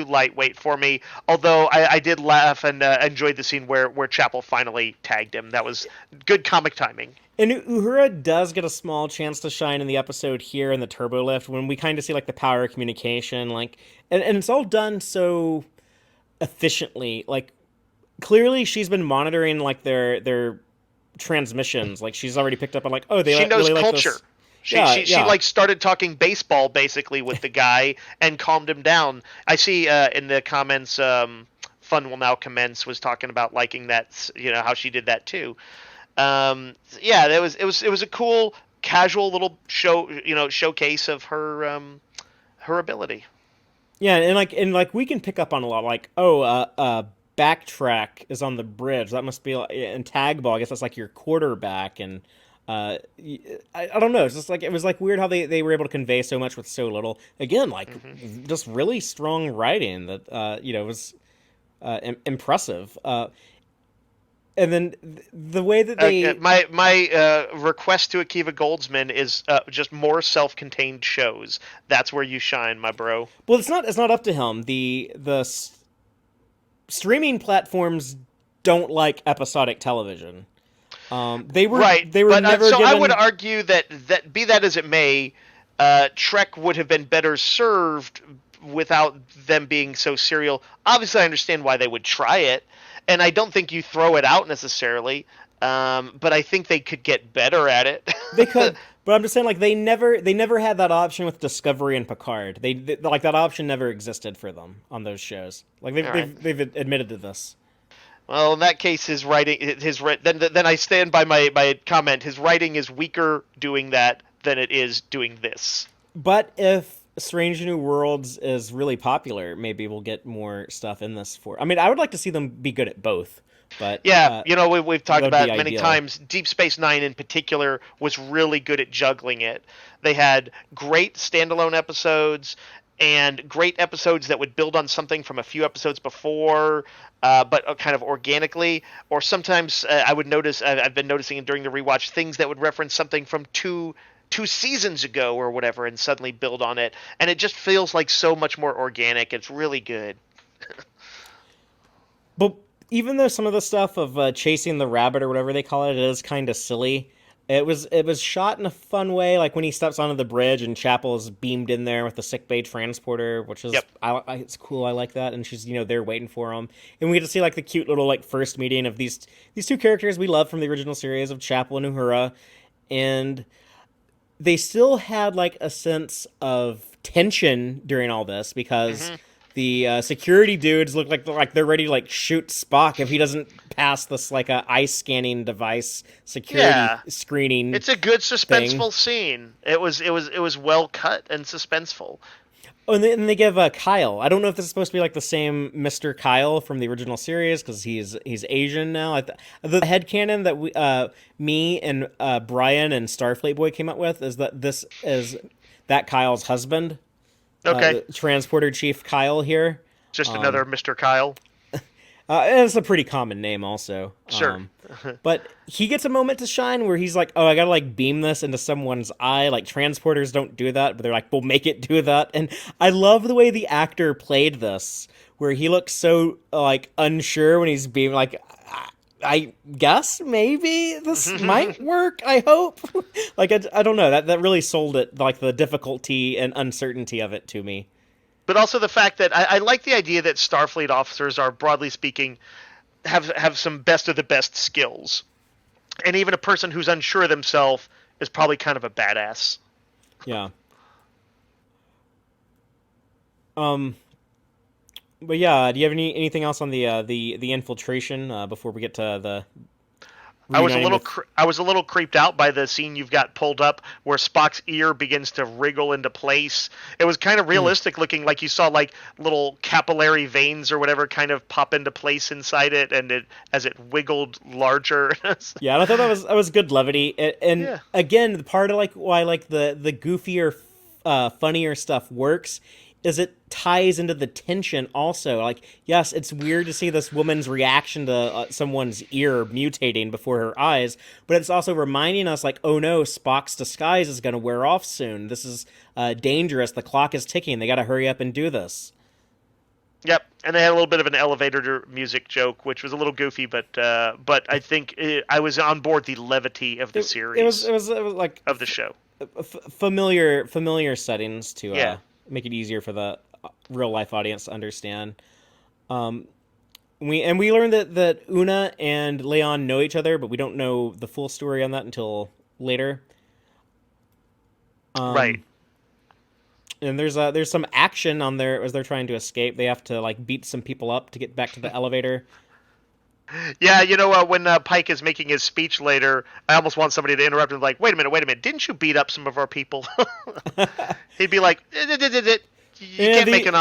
lightweight for me. Although I did laugh and enjoyed the scene where Chapel finally tagged him. That was good comic timing. And Uhura does get a small chance to shine in the episode here in the turbo lift when we kind of see like the power of communication, like, and it's all done so efficiently. Like clearly she's been monitoring like their transmissions. Like she's already picked up on like, oh, She knows really like culture. this. She, Yeah, she she yeah. like started talking baseball basically with the guy and calmed him down. I see in the comments, Fun Will Now Commence was talking about liking that, how she did that too. Yeah, it was a cool casual little showcase of her ability. Yeah, and like we can pick up on a lot. Like, oh, backtrack is on the bridge. That must be like, and tag ball. I guess that's like your quarterback. And I don't know. It's just like it was like weird how they were able to convey so much with so little. Again, like Hmm. just really strong writing that was impressive. And then the way that they My request to Akiva Goldsman is just more self-contained shows. That's where you shine, my bro. well, it's not up to him. Streaming platforms don't like episodic television. Right, They were but never so I would given. argue that be that as it may, Trek would have been better served without them being so serial. Obviously, I understand why they would try it, and I don't think you throw it out necessarily. But I think they could get better at it. They could, but I'm just saying, like they never had that option with Discovery and Picard. They like that option never existed for them on those shows. Like All right. they've admitted to this. Well, in that case, his writing, then I stand by my comment. His writing is weaker doing that than it is doing this. But if Strange New Worlds is really popular, maybe we'll get more stuff in this for. I mean, I would like to see them be good at both, but Yeah, we've that talked would be about it many ideal. times. Deep Space Nine, in particular, was really good at juggling it. They had great standalone episodes and great episodes that would build on something from a few episodes before, but kind of organically. Or sometimes I would notice I've been noticing during the rewatch things that would reference something from two seasons ago or whatever, and suddenly build on it. And it just feels like so much more organic. It's really good. But even though some of the stuff of chasing the rabbit or whatever they call it is kind of silly, it was shot in a fun way. Like when he steps onto the bridge and Chapel is beamed in there with the sickbay transporter, which is Yep. it's cool. I like that, and she's there waiting for him, and we get to see like the cute little like first meeting of these two characters we love from the original series of Chapel and Uhura, and they still had like a sense of tension during all this because Mm-hmm. the security dudes look like they're ready to like shoot Spock if he doesn't pass this like a eye scanning device security Yeah. screening. It's a good thing. suspenseful scene. It was well cut and suspenseful. Oh, and they give Kyle. I don't know if this is supposed to be like the same Mr. Kyle from the original series because he's Asian now. The headcanon that me and Brian and Starfleet Boy came up with is that this is that Kyle's husband. Okay. The transporter chief Kyle here. Just another Mr. Kyle. It's a pretty common name also. Sure. But he gets a moment to shine where he's like, oh, I gotta like beam this into someone's eye. Like transporters don't do that, but they're like, we'll make it do that. And I love the way the actor played this, where he looks so like unsure when he's being like, I guess maybe this might work. I hope. Like I don't know. That really sold it. Like the difficulty and uncertainty of it to me. But also the fact that I like the idea that Starfleet officers are, broadly speaking, have some best of the best skills. And even a person who's unsure of themselves is probably kind of a badass. Yeah. But yeah, do you have anything else on the infiltration before we get to the? I was a little creeped out by the scene you've got pulled up where Spock's ear begins to wriggle into place. It was kind of realistic looking, like you saw like little capillary veins or whatever kind of pop into place inside it, and as it wiggled larger. Yeah, and I thought that was good levity, and Yeah. again, the part of like why like the goofier, funnier stuff works is it ties into the tension also. Like, yes, it's weird to see this woman's reaction to someone's ear mutating before her eyes, but it's also reminding us, like, oh no, Spock's disguise is going to wear off soon. This is dangerous. The clock is ticking. They got to hurry up and do this. Yep, and they had a little bit of an elevator music joke, which was a little goofy, but I think I was on board the levity of the series. It was like of the show. Familiar settings to Yeah. make it easier for the real life audience to understand. We learned that Una and Leon know each other, but we don't know the full story on that until later. Right. And there's some action on there as they're trying to escape. They have to like beat some people up to get back to the elevator. Yeah, when Pike is making his speech later, I almost want somebody to interrupt and like, wait a minute, didn't you beat up some of our people? He'd be like, you can't make an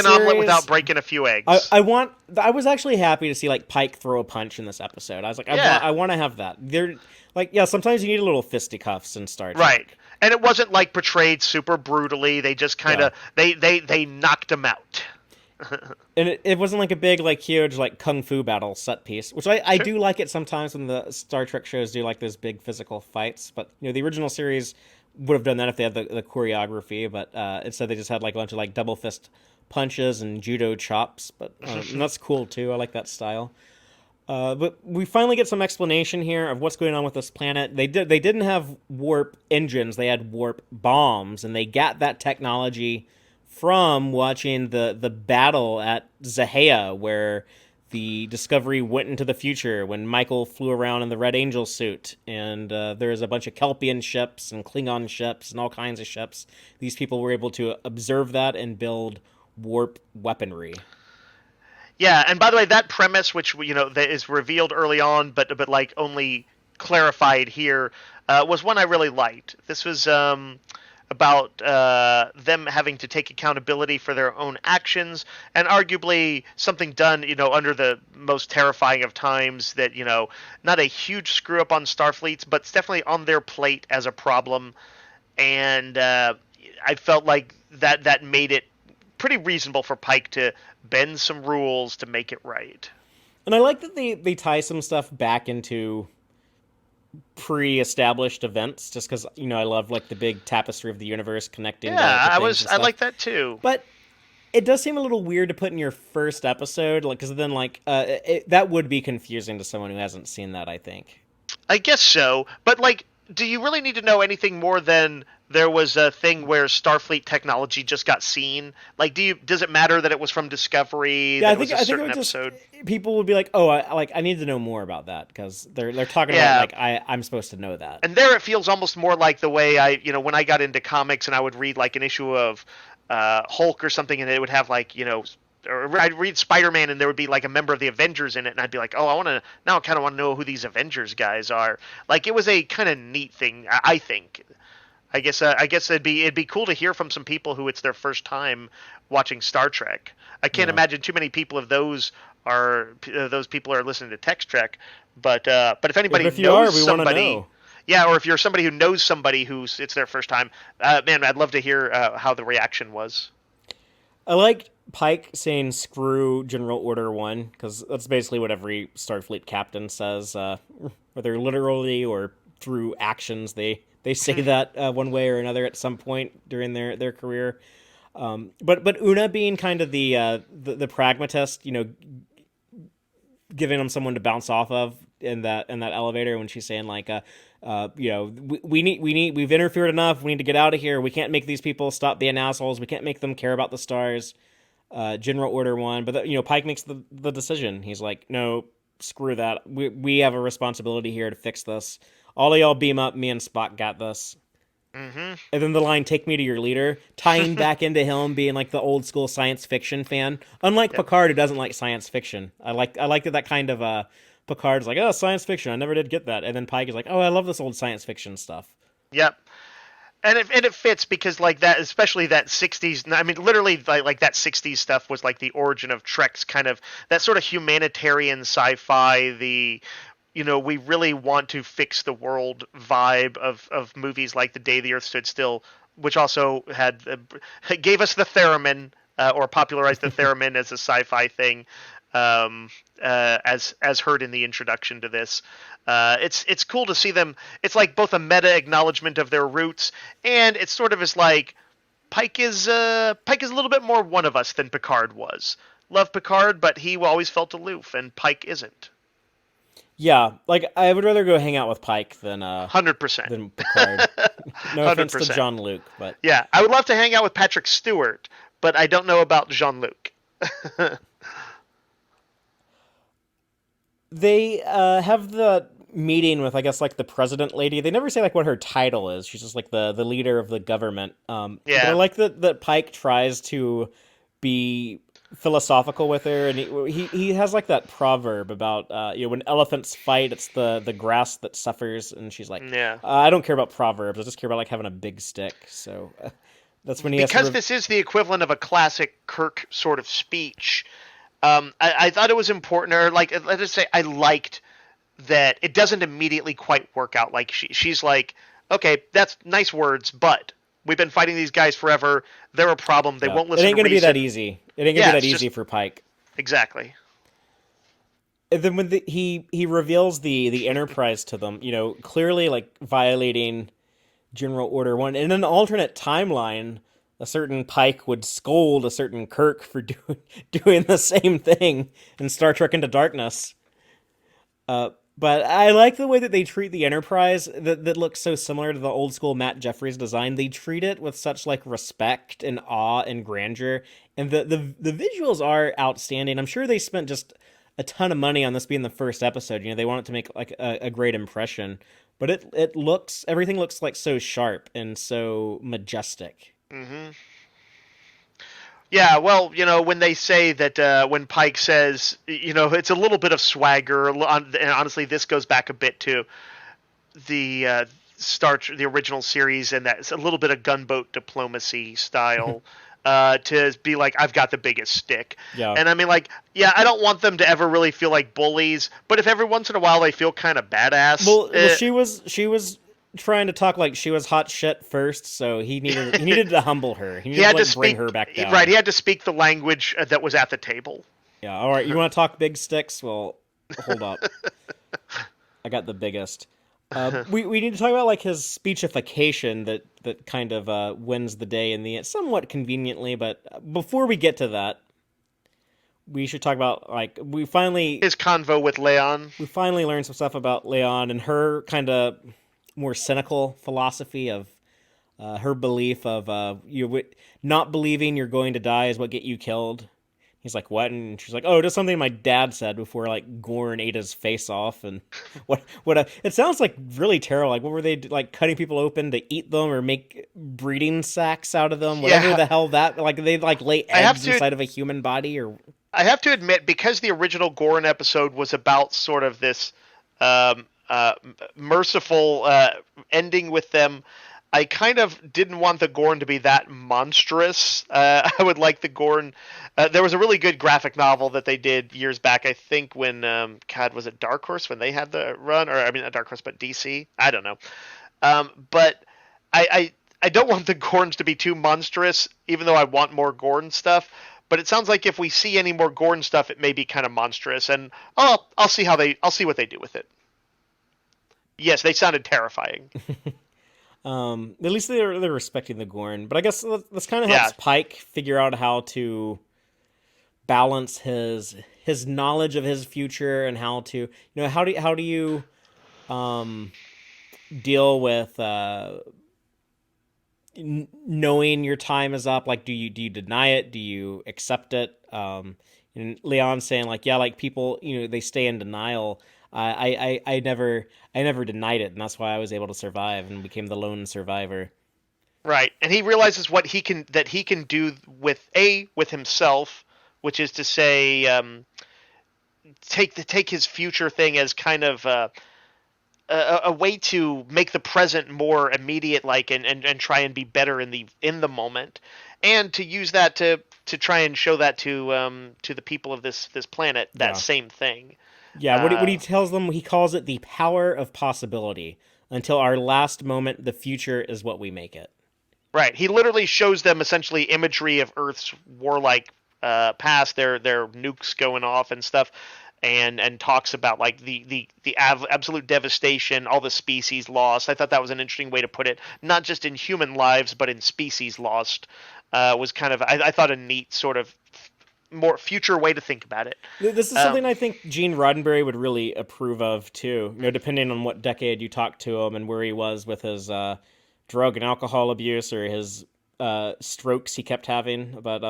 omelet without breaking a few eggs. I was actually happy to see like Pike throw a punch in this episode. I was like, I want to have that. They're like, yeah, sometimes you need a little fisticuffs in Star Trek. Right. And it wasn't like portrayed super brutally. They just kind of they knocked him out. And it wasn't like a big, like, huge, like, kung fu battle set piece, which I do like it sometimes when the Star Trek shows do, like, those big physical fights. But, the original series would have done that if they had the choreography, but instead they just had, like, a bunch of, like, double fist punches and judo chops. But and that's cool, too. I like that style. But we finally get some explanation here of what's going on with this planet. They didn't have warp engines. They had warp bombs, and they got that technology from watching the battle at Zahea, where the Discovery went into the future when Michael flew around in the Red Angel suit, and there's a bunch of Kelpian ships and Klingon ships and all kinds of ships. These people were able to observe that and build warp weaponry. Yeah, and by the way, that premise, which that is revealed early on, but like only clarified here, was one I really liked. This was about them having to take accountability for their own actions, and arguably something done, under the most terrifying of times. That not a huge screw up on Starfleet's, but it's definitely on their plate as a problem. And I felt like that made it pretty reasonable for Pike to bend some rules to make it right. And I like that they tie some stuff back into pre-established events, just because I love like the big tapestry of the universe connecting. Yeah, I like that too. But it does seem a little weird to put in your first episode, like because then that would be confusing to someone who hasn't seen that. I think. I guess so, but like, do you really need to know anything more than there was a thing where Starfleet technology just got seen? Like, does it matter that it was from Discovery, Yeah, that I it was think a I think it certain would just episode? people would be like, oh, I need to know more about that because they're talking about Yeah. like I'm supposed to know that. And there it feels almost more like the way when I got into comics and I would read like an issue of Hulk or something, and it would have like, or I'd read Spider-Man and there would be like a member of the Avengers in it, and I'd be like, oh, I kind of want to know who these Avengers guys are. Like, it was a kind of neat thing, I think. I guess it'd be cool to hear from some people who it's their first time watching Star Trek. I can't Yeah. imagine too many people of those people are listening to Tex-Trek, but if Yeah, but anybody if you are, knows we want to somebody, know. yeah, or if you're somebody who knows somebody who's it's their first time, man, I'd love to hear how the reaction was. I like Pike saying "screw General Order 1" because that's basically what every Starfleet captain says, whether literally or through actions. They say that one way or another at some point during their career. But Una being kind of the pragmatist, giving them someone to bounce off of in that elevator when she's saying like we've interfered enough, we need to get out of here, we can't make these people stop being assholes, we can't make them care about the stars, General Order 1. But Pike makes the decision. He's like, no, screw that, we have a responsibility here to fix this. All of y'all beam up, me and Spock got this. Mm-hmm. And then the line "take me to your leader," tying back into him being like the old school science fiction fan. Unlike Yep. Picard, who doesn't like science fiction. I like that kind of Picard's like, oh, science fiction, I never did get that. And then Pike is like, oh, I love this old science fiction stuff. Yep. And it fits because like that, especially that 60s, I mean literally like that 60s stuff was like the origin of Trek's kind of that sort of humanitarian sci-fi, we really want to fix the world vibe of movies like The Day the Earth Stood Still, which also gave us the theremin, or popularized the theremin as a sci-fi thing, as heard in the introduction to this. It's cool to see them. It's like both a meta acknowledgement of their roots, and it's sort of as like Pike is a little bit more one of us than Picard was. Love Picard, but he always felt aloof, and Pike isn't. Yeah, like I would rather go hang out with Pike 100%. than Picard. No offense to 100%. Jean-Luc, but Yeah, I would love to hang out with Patrick Stewart, but I don't know about Jean-Luc. they have the meeting with, I guess, like the president lady. They never say like what her title is. She's just like the leader of the government. But I Yeah. like that Pike tries to be philosophical with her, and he has like that proverb about when elephants fight, it's the grass that suffers, and she's like, Yeah. I don't care about proverbs, I just care about like having a big stick. So that's when he has Because to this is the equivalent of a classic Kirk sort of speech, I thought it was important, or like, let's just say I liked that it doesn't immediately quite work out. Like she's like, okay, that's nice words, but we've been fighting these guys forever. They're a problem. They won't it listen ain't to gonna be reason. that easy. It ain't gonna Yeah, be it's that just easy for Pike. exactly. And then when he reveals the Enterprise to them, clearly like violating General Order 1. In an alternate timeline, a certain Pike would scold a certain Kirk for doing the same thing in Star Trek Into Darkness. But I like the way that they treat the Enterprise that looks so similar to the old school Matt Jeffries design. They treat it with such like respect and awe and grandeur. And the visuals are outstanding. I'm sure they spent just a ton of money on this being the first episode. They want it to make like a great impression. But everything looks like so sharp and so majestic. Mm-hmm. Yeah, well, when they say that, when Pike says, it's a little bit of swagger, and honestly, this goes back a bit to the the original series, and that's a little bit of gunboat diplomacy style, to be like, I've got the biggest stick. Yeah. And I mean, like, yeah, I don't want them to ever really feel like bullies, but if every once in a while they feel kind of badass. Well, she was trying to talk like she was hot shit first, so he needed to humble her. He needed he had to, like, to bring speak, her back down. right, he had to speak the language that was at the table. Yeah, all right, you want to talk big sticks? Well, hold up. I got the biggest. We need to talk about like his speechification that kind of wins the day in the end, somewhat conveniently. But before we get to that, we should talk about like his convo with Leon. we finally learned some stuff about Leon and her kind of more cynical philosophy of her belief of not believing you're going to die is what get you killed. He's like, what? And she's like, oh, just something my dad said before like Gorn ate his face off. And it sounds like really terrible. Like, what were they like cutting people open to eat them or make breeding sacks out of them? Whatever Yeah, the hell that like they like lay I have eggs to inside of a human body or I have to admit, because the original Gorn episode was about sort of this um, uh, merciful ending with them, I kind of didn't want the Gorn to be that monstrous. I would like the Gorn. There was a really good graphic novel that they did years back. I think when God, was it Dark Horse when they had the run, or I mean not Dark Horse, but DC. I don't know. But I don't want the Gorns to be too monstrous, even though I want more Gorn stuff. But it sounds like if we see any more Gorn stuff, it may be kind of monstrous, and I'll see I'll see what they do with it. Yes, they sounded terrifying. at least they're respecting the Gorn. But I guess this kind of Yeah, helps Pike figure out how to balance his knowledge of his future and how to how do you um deal with knowing your time is up. Like, do you deny it, do you accept it? And Leon's saying like, yeah, like people, they stay in denial. I never denied it, and that's why I was able to survive and became the lone survivor. right. And he realizes what he can do with himself, which is to say, take his future thing as kind of a way to make the present more immediate, like and try and be better in the moment, and to use that to try and show that to the people of this planet, that Yeah. same thing. Yeah, what he tells them, he calls it the power of possibility. Until our last moment, the future is what we make it. Right. He literally shows them essentially imagery of Earth's warlike past, their nukes going off and stuff, and talks about like the absolute devastation, all the species lost. I thought that was an interesting way to put it, not just in human lives, but in species lost. Was kind of I thought a neat sort of more future way to think about it. This is something I think Gene Roddenberry would really approve of too. Depending on what decade you talk to him and where he was with his drug and alcohol abuse or his strokes he kept having. But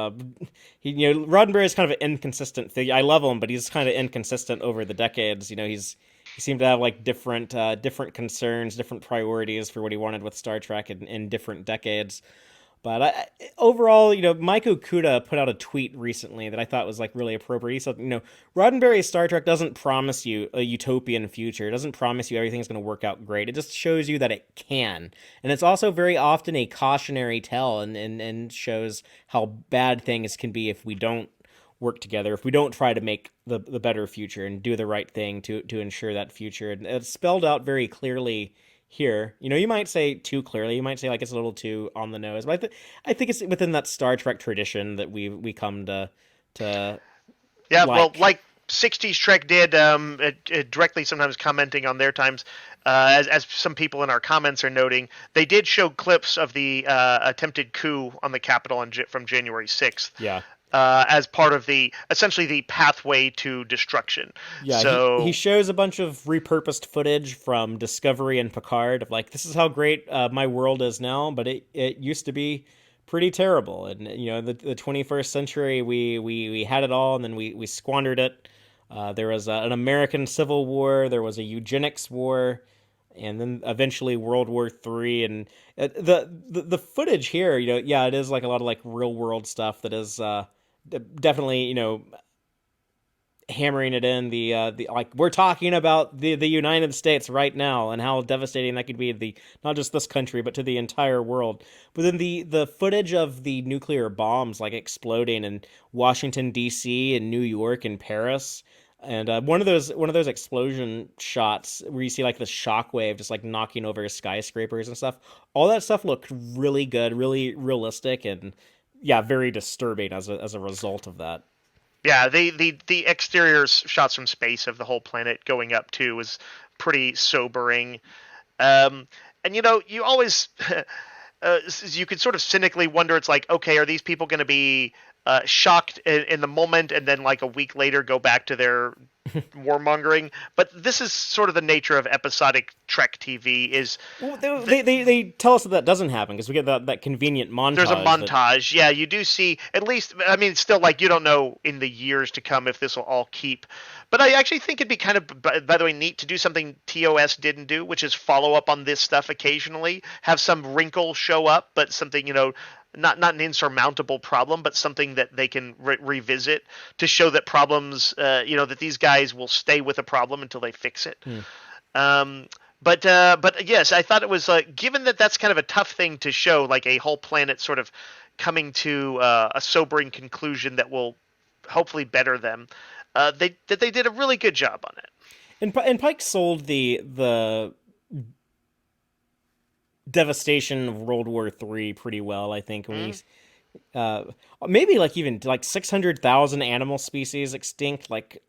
Roddenberry is kind of an inconsistent figure. I love him, but he's kind of inconsistent over the decades. He seemed to have like different concerns, different priorities for what he wanted with Star Trek in different decades. But overall, Mike Okuda put out a tweet recently that I thought was like really appropriate. He said, Roddenberry's Star Trek doesn't promise you a utopian future. It doesn't promise you everything's going to work out great. It just shows you that it can. And it's also very often a cautionary tale and shows how bad things can be if we don't work together, if we don't try to make the better future and do the right thing to ensure that future. And it's spelled out very clearly here. You might say too clearly. You might say like it's a little too on the nose, but I think it's within that Star Trek tradition that we come to Yeah, like. well, like 60s Trek did, directly sometimes commenting on their times, as some people in our comments are noting, they did show clips of the attempted coup on the Capitol from January 6th. Yeah. As part of essentially the pathway to destruction. Yeah, so he shows a bunch of repurposed footage from Discovery and Picard of like, this is how great my world is now, but it used to be pretty terrible. And the 21st century we had it all, and then we squandered it. There was an American Civil War, there was a eugenics war, and then eventually World War III. And the footage here, yeah, it is like a lot of like real world stuff that is definitely hammering it in the like we're talking about the United States right now and how devastating that could be the not just this country but to the entire world. But then the footage of the nuclear bombs like exploding in Washington D.C. and New York and Paris, and one of those explosion shots where you see like the shockwave just like knocking over skyscrapers and stuff, all that stuff looked really good, really realistic, and yeah, very disturbing as a result of that. yeah, the exterior shots from space of the whole planet going up too was pretty sobering. And you always you could sort of cynically wonder, it's like, okay, are these people going to be shocked in the moment, and then like a week later go back to their warmongering. But this is sort of the nature of episodic Trek TV. Is Well, they tell us that doesn't happen because we get that convenient there's a montage. montage. Yeah, you do see at least. I mean, still like you don't know in the years to come if this will all keep. But I actually think it'd be kind of, by the way, neat to do something TOS didn't do, which is follow up on this stuff occasionally. Have some wrinkle show up, but something not an insurmountable problem, but something that they can revisit to show that problems, that these guys will stay with a problem until they fix it. But yes, I thought it was given that that's kind of a tough thing to show, like a whole planet sort of coming to a sobering conclusion that will hopefully better them. They did a really good job on it. And Pike sold the devastation of World War III pretty well, I think. When maybe like even like 600,000 animal species extinct, like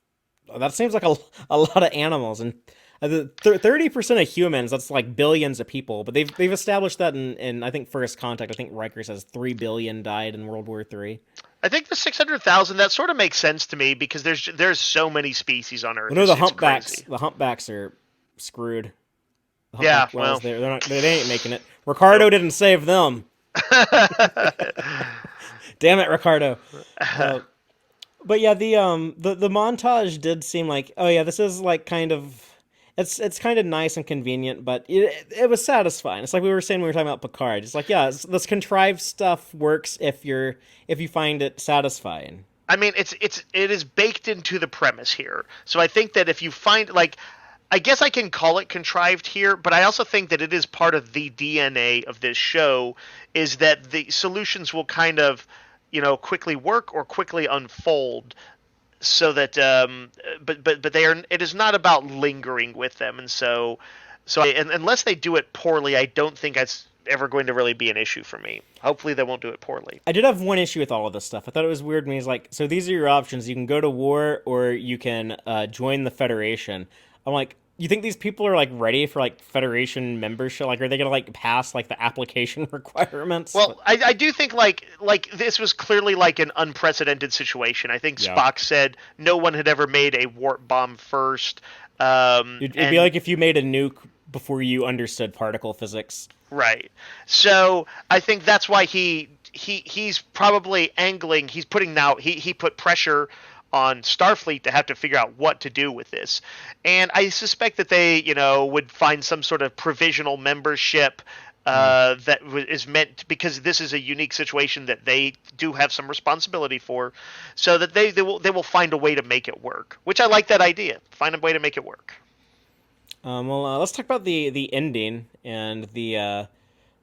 that seems like a lot of animals, and 30% of humans, that's like billions of people. But they've established that in I think First Contact. I think Riker says 3 billion died in World War III. I think the 600,000, that sort of makes sense to me because there's so many species on Earth. Well, no, the humpbacks. The humpbacks are screwed. Yeah, well, they ain't making it. Ricardo didn't save them. Damn it, Ricardo. But yeah, the montage did seem like, oh yeah, this is like kind of, it's kind of nice and convenient, but it was satisfying. It's like we were saying when we were talking about Picard. It's like, yeah, this contrived stuff works if you find it satisfying. I mean, it is baked into the premise here. So I think that if you find I guess I can call it contrived here, but I also think that it is part of the DNA of this show, is that the solutions will kind of, quickly work or quickly unfold, so that, but it is not about lingering with them, and so unless they do it poorly, I don't think it's ever going to really be an issue for me. Hopefully they won't do it poorly. I did have one issue with all of this stuff. I thought it was weird when he's like, so these are your options. You can go to war or you can join the Federation. I'm like, you think these people are like ready for like Federation membership? Like, are they gonna like pass like the application requirements? Well, I do think like this was clearly like an unprecedented situation. I think Spock said no one had ever made a warp bomb first. It'd be like if you made a nuke before you understood particle physics. Right. So I think that's why he's probably angling. He's putting he put pressure on Starfleet to have to figure out what to do with this. And I suspect that they, would find some sort of provisional membership that is meant, because this is a unique situation that they do have some responsibility for, so that they will find a way to make it work, which I like that idea. Find a way to make it work. Let's talk about the ending and the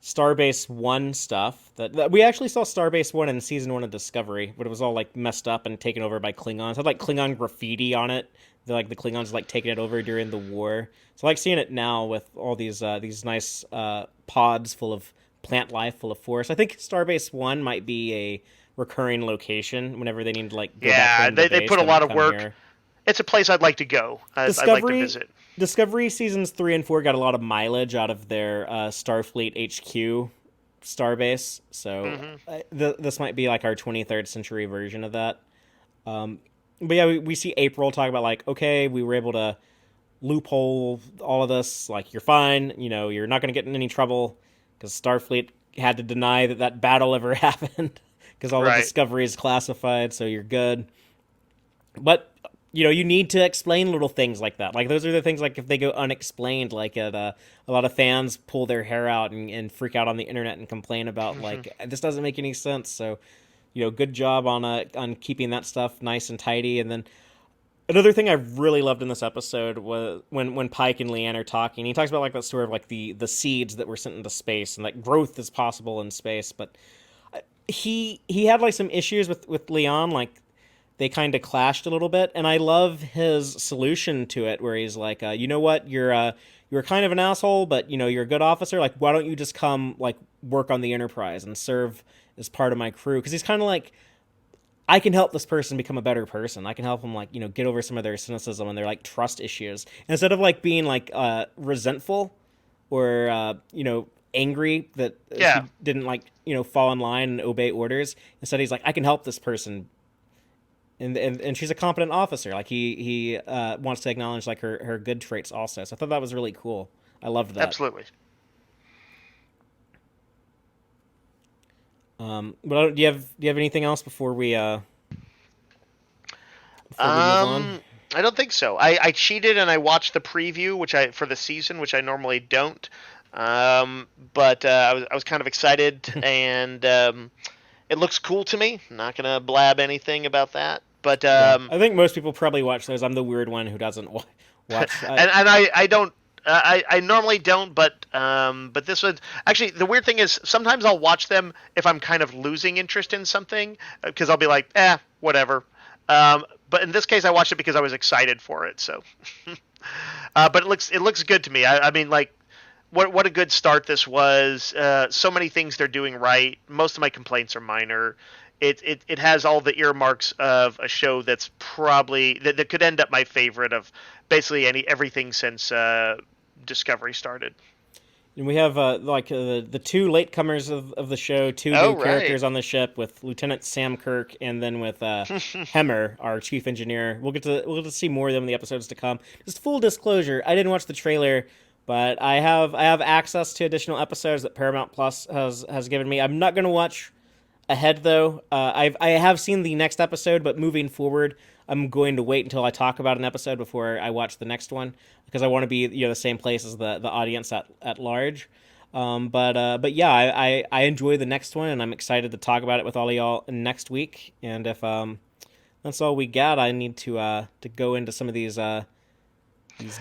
Starbase 1 stuff. That we actually saw Starbase 1 in season 1 of Discovery, but it was all like messed up and taken over by Klingons. It had like Klingon graffiti on it. The Klingons like taking it over during the war. So I like seeing it now with all these nice pods full of plant life, full of force. I think Starbase 1 might be a recurring location whenever they need to like go back to the they base, put a lot of work. Here. It's a place I'd like to go. I'd like to visit. Discovery seasons 3 and 4 got a lot of mileage out of their Starfleet HQ starbase, so this might be like our 23rd century version of that. But yeah, we see April talk about like, okay, we were able to loophole all of this. Like, you're fine. You're not going to get in any trouble because Starfleet had to deny that battle ever happened because all the Discovery is classified. So you're good. But you need to explain little things like that. Like, those are the things, like, if they go unexplained, like, a lot of fans pull their hair out and freak out on the internet and complain about, like, this doesn't make any sense. So, good job on keeping that stuff nice and tidy. And then another thing I really loved in this episode was when Pike and Leanne are talking. He talks about, like, that story of, like, the seeds that were sent into space and, like, growth is possible in space. But he had, like, some issues with Leanne, like, they kind of clashed a little bit, and I love his solution to it, where he's like, you know what, you're kind of an asshole, but you're a good officer. Like, why don't you just come like work on the Enterprise and serve as part of my crew? Because he's kind of like, I can help this person become a better person. I can help them like get over some of their cynicism and their like trust issues, and instead of like being like resentful or angry that Yeah. she didn't fall in line and obey orders. Instead, he's like, I can help this person. And she's a competent officer. Like he wants to acknowledge like her good traits also. So I thought that was really cool. I loved that. Absolutely. But do you have anything else before we move on? I don't think so. I cheated and I watched the preview, for the season, which I normally don't. But I was kind of excited, and it looks cool to me. I'm not gonna blab anything about that, but I think most people probably watch those. I'm the weird one who doesn't watch. and I don't. I normally don't, but this one actually, the weird thing is sometimes I'll watch them if I'm kind of losing interest in something, because I'll be like, whatever. But in this case, I watched it because I was excited for it. So, but it looks good to me. I mean, like, what a good start this was. So many things they're doing right. Most of my complaints are minor. It has all the earmarks of a show that's probably that could end up my favorite of basically everything since Discovery started. And we have the two latecomers of the show, two new characters on the ship with Lieutenant Sam Kirk, and then with Hemmer, our chief engineer. We'll get to see more of them in the episodes to come. Just full disclosure, I didn't watch the trailer, but I have access to additional episodes that Paramount Plus has given me. I'm not going to watch ahead though. I have seen the next episode, but moving forward, I'm going to wait until I talk about an episode before I watch the next one, because I want to be the same place as the audience at large. But yeah, I enjoy the next one, and I'm excited to talk about it with all of y'all next week. And if that's all we got, I need to go into some of these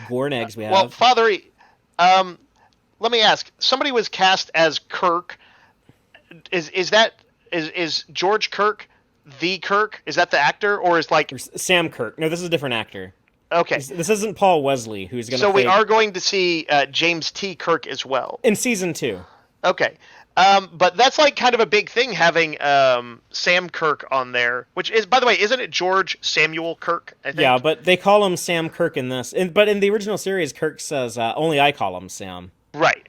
Gorn eggs we have. Well, Fathery, let me ask. Somebody was cast as Kirk. Is George Kirk the Kirk? Is that the actor, or is like Sam Kirk? No, this is a different actor. Okay, this isn't Paul Wesley who's going to. So we are going to see James T. Kirk as well in season 2. Okay, but that's like kind of a big thing having Sam Kirk on there, which is, by the way, isn't it George Samuel Kirk? I think? Yeah, but they call him Sam Kirk in this. But in the original series, Kirk says only I call him Sam. Right.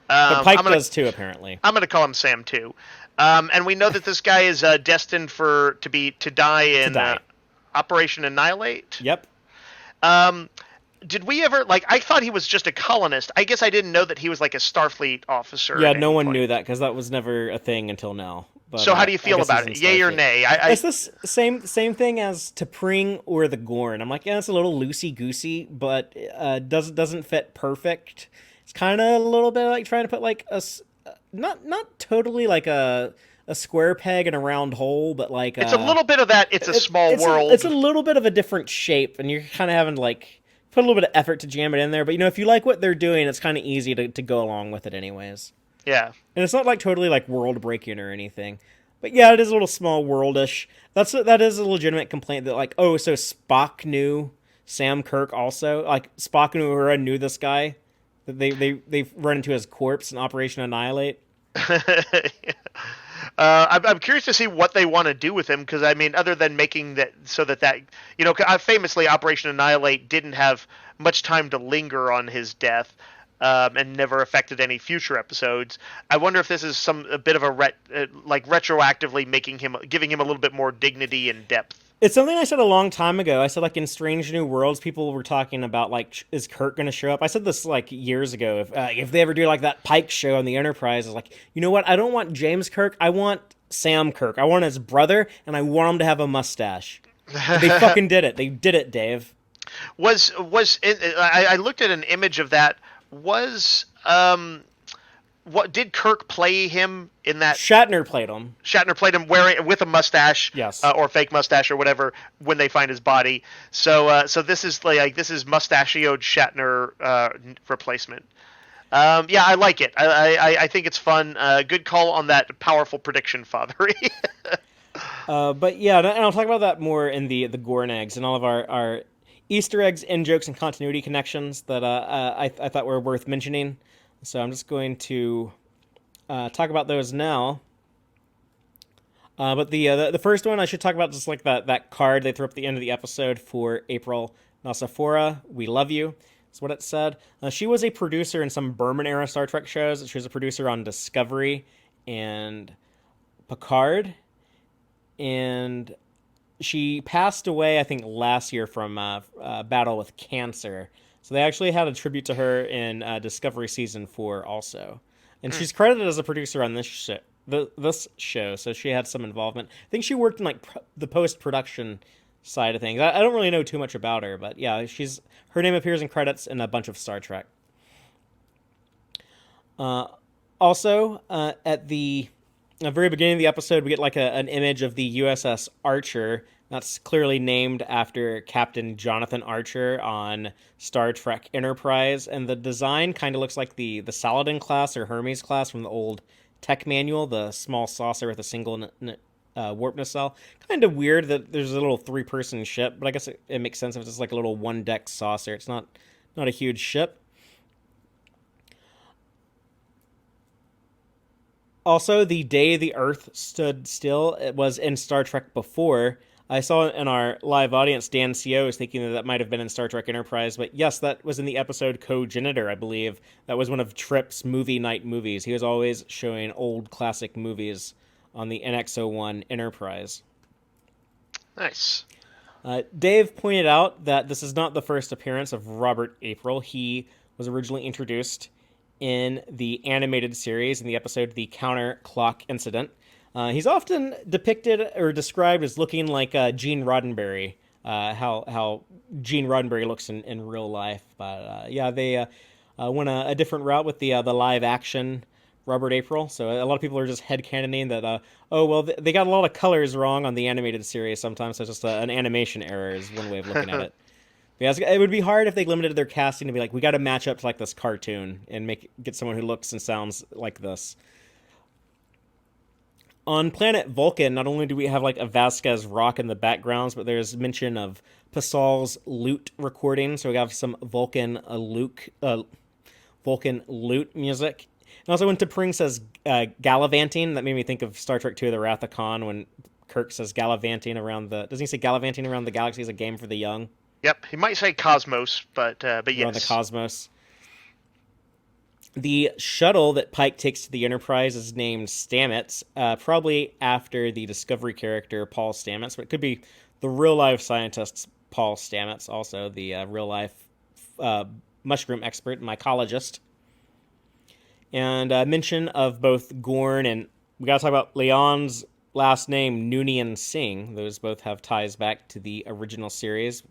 But Pike does too, apparently. I'm going to call him Sam too. And we know that this guy is destined to die in Operation Annihilate. Yep. Did we ever I thought he was just a colonist. I guess I didn't know that he was like a Starfleet officer. Yeah, no one knew that because that was never a thing until now. But, so how do you feel about it? Yay or nay? It's the same thing as T'Pring or the Gorn. I'm like, yeah, it's a little loosey goosey, but doesn't fit perfect. It's kind of a little bit like trying to put like a not totally like a square peg in a round hole, but like it's a little bit of that. It's a small world. It's a little bit of a different shape, and you're kind of having to like put a little bit of effort to jam it in there. But if you like what they're doing, it's kind of easy to go along with it, anyways. Yeah, and it's not like totally like world breaking or anything. But yeah, it is a little small worldish. That is a legitimate complaint that like, oh, so Spock knew Sam Kirk also, like Spock and Uhura knew this guy. They've run into his corpse in Operation Annihilate. I'm curious to see what they want to do with him, because I mean, other than making that so that famously Operation Annihilate didn't have much time to linger on his death, and never affected any future episodes. I wonder if this is a bit of a retroactively giving him a little bit more dignity and depth. It's something I said a long time ago. I said, like, in Strange New Worlds, people were talking about, like, is Kirk going to show up? I said this, like, years ago. If they ever do, like, that Pike show on the Enterprise, it's like, you know what? I don't want James Kirk. I want Sam Kirk. I want his brother, and I want him to have a mustache. They fucking did it. They did it, Dave. I looked at an image of that. What did Kirk play him in that? Shatner played him. Shatner played him with a mustache, yes, or fake mustache or whatever when they find his body. So this is mustachioed Shatner replacement. Yeah, I like it. I think it's fun. Good call on that powerful prediction, Fathery. But yeah, and I'll talk about that more in the Gorn eggs and all of our Easter eggs, in jokes, and continuity connections that I thought were worth mentioning. So I'm just going to talk about those now. But the first one I should talk about, just like that card they throw up at the end of the episode for April Nasaphora. We love you. is what it said. She was a producer in some Berman-era Star Trek shows. She was a producer on Discovery and PICARD, and she passed away, I think, last year from battle with cancer. So they actually had a tribute to her in Discovery Season 4 also. And she's credited as a producer on this show, so she had some involvement. I think she worked in like the post-production side of things. I don't really know too much about her, but yeah, her name appears in credits in a bunch of Star Trek. Also, at the very beginning of the episode, we get like an image of the USS Archer. That's clearly named after Captain Jonathan Archer on Star Trek Enterprise, and the design kind of looks like the Saladin class or Hermes class from the old tech manual, the small saucer with a single warp nacelle. Kind of weird that there's a little 3-person ship, but I guess it makes sense if it's just like a little one-deck saucer. It's not a huge ship. Also, the day the Earth stood still, it was in Star Trek before. I saw in our live audience, Dan C.O. is thinking that might have been in Star Trek Enterprise, but yes, that was in the episode Cogenitor, I believe. That was one of Tripp's movie night movies. He was always showing old classic movies on the NX-01 Enterprise. Nice. Dave pointed out that this is not the first appearance of Robert April. He was originally introduced in the animated series in the episode The Counter Clock Incident. He's often depicted or described as looking like Gene Roddenberry, how Gene Roddenberry looks in real life. But yeah, they went a different route with the live action Robert April. So a lot of people are just headcanoning that, they got a lot of colors wrong on the animated series sometimes, so it's just an animation error is one way of looking at it. But yeah, it would be hard if they limited their casting to be like, we got to match up to like this cartoon and get someone who looks and sounds like this. On planet Vulcan, not only do we have like a Vasquez rock in the backgrounds, but there's mention of Pasal's lute recording. So we have some Vulcan lute music. And also when T'Pring says gallivanting, that made me think of Star Trek II, The Wrath of Khan, when Kirk says gallivanting around doesn't he say gallivanting around the galaxy is a game for the young? Yep, he might say cosmos, but yes. Around the cosmos. The shuttle that Pike takes to the Enterprise is named Stamets, probably after the Discovery character Paul Stamets, but it could be the real-life scientist Paul Stamets, also the real-life mushroom expert, mycologist. And mention of both Gorn and we got to talk about Leon's last name, Noonien Singh. Those both have ties back to the original series.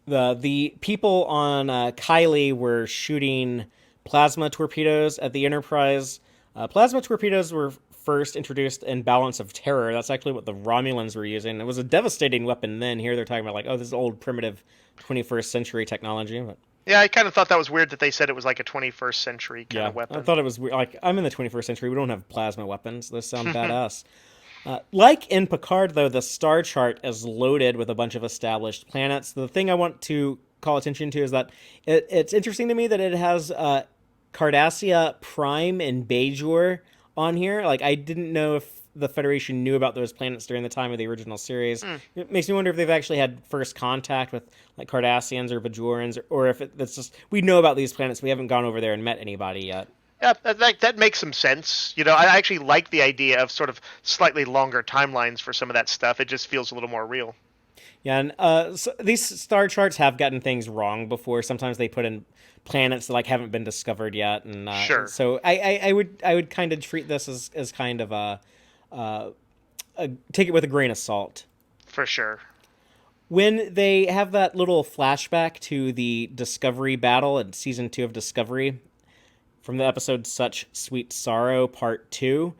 The people on Kylie were shooting plasma torpedoes at the Enterprise. Plasma torpedoes were first introduced in Balance of Terror. That's actually what the Romulans were using. It was a devastating weapon then. Here they're talking about like, this is old primitive 21st century technology. But yeah, I kind of thought that was weird that they said it was like a 21st century kind of weapon. I thought it was weird. Like, I'm in the 21st century. We don't have plasma weapons. Those sound badass. Like in PICARD, though, the star chart is loaded with a bunch of established planets. The thing I want to call attention to is that it's interesting to me that it has Cardassia Prime and Bajor on here. Like, I didn't know if the Federation knew about those planets during the time of the original series. It makes me wonder if they've actually had first contact with like Cardassians or Bajorans, or if it's just we know about these planets, we haven't gone over there and met anybody yet. Yeah, that makes some sense. You know, I actually like the idea of sort of slightly longer timelines for some of that stuff. It just feels a little more real. Yeah, and so these star charts have gotten things wrong before. Sometimes they put in planets that like haven't been discovered yet, and sure. So I would kind of treat this as kind of a take it with a grain of salt. For sure. When they have that little flashback to the Discovery battle in season 2 of Discovery, from the episode Such Sweet Sorrow, Part 2.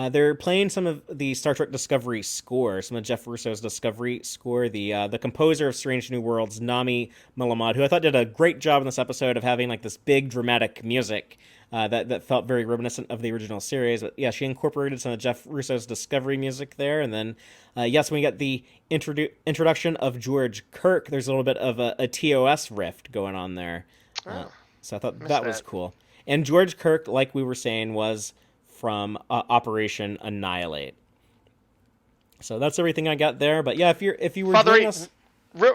They're playing some of the Star Trek Discovery score, some of Jeff Russo's Discovery score. The composer of Strange New Worlds, Nami Muhammad, who I thought did a great job in this episode of having like this big dramatic music that felt very reminiscent of the original series. But yeah, she incorporated some of Jeff Russo's Discovery music there. And then, yes, when we get the introduction of George Kirk, there's a little bit of a TOS rift going on there. So I thought that was cool. And George Kirk, like we were saying, was from Operation Annihilate. So that's everything I got there. But yeah, if you were Father, joining us,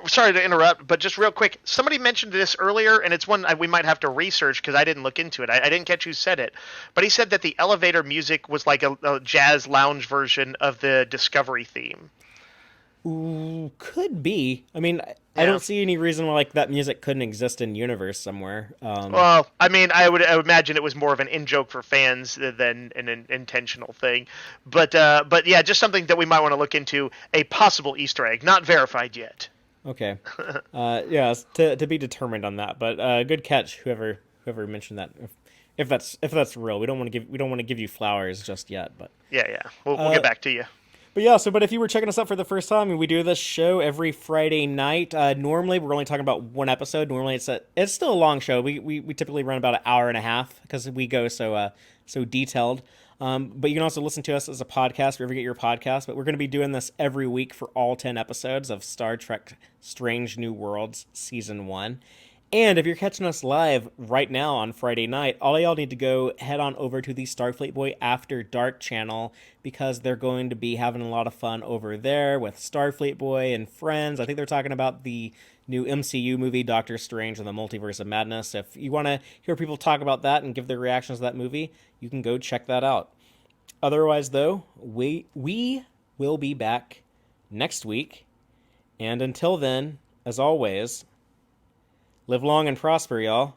Sorry to interrupt, but just real quick, somebody mentioned this earlier, and it's one we might have to research because I didn't look into it. I didn't catch who said it, but he said that the elevator music was like a jazz lounge version of the Discovery theme. Ooh, could be. I mean, I Yeah. don't see any reason why like that music couldn't exist in universe somewhere. Well, I mean, I would imagine it was more of an in-joke for fans than an intentional thing. But yeah, just something that we might want to look into, a possible Easter egg, not verified yet. Okay. Yeah, it's to be determined on that. But good catch, whoever mentioned that. If that's real, we don't want to give you flowers just yet. But Yeah. We'll get back to you. But yeah, but if you were checking us out for the first time, we do this show every Friday night. Normally, we're only talking about one episode. Normally, it's still a long show. We typically run about an hour and a half because we go so detailed. But you can also listen to us as a podcast wherever you get your podcast. But we're going to be doing this every week for all 10 episodes of Star Trek Strange New Worlds Season 1. And if you're catching us live right now on Friday night, all y'all need to go head on over to the Starfleet Boy After Dark channel because they're going to be having a lot of fun over there with Starfleet Boy and friends. I think they're talking about the new MCU movie, Doctor Strange and the Multiverse of Madness. If you want to hear people talk about that and give their reactions to that movie, you can go check that out. Otherwise, though, we will be back next week. And until then, as always, live long and prosper, y'all.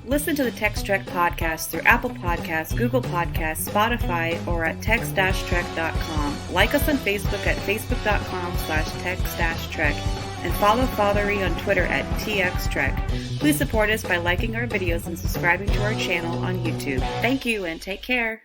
Listen to the Tex-Trek podcast through Apple Podcasts, Google Podcasts, Spotify, or at tex-trek.com. Like us on Facebook at facebook.com/tex-trek. And follow Fathery on Twitter at TXTrek. Please support us by liking our videos and subscribing to our channel on YouTube. Thank you and take care.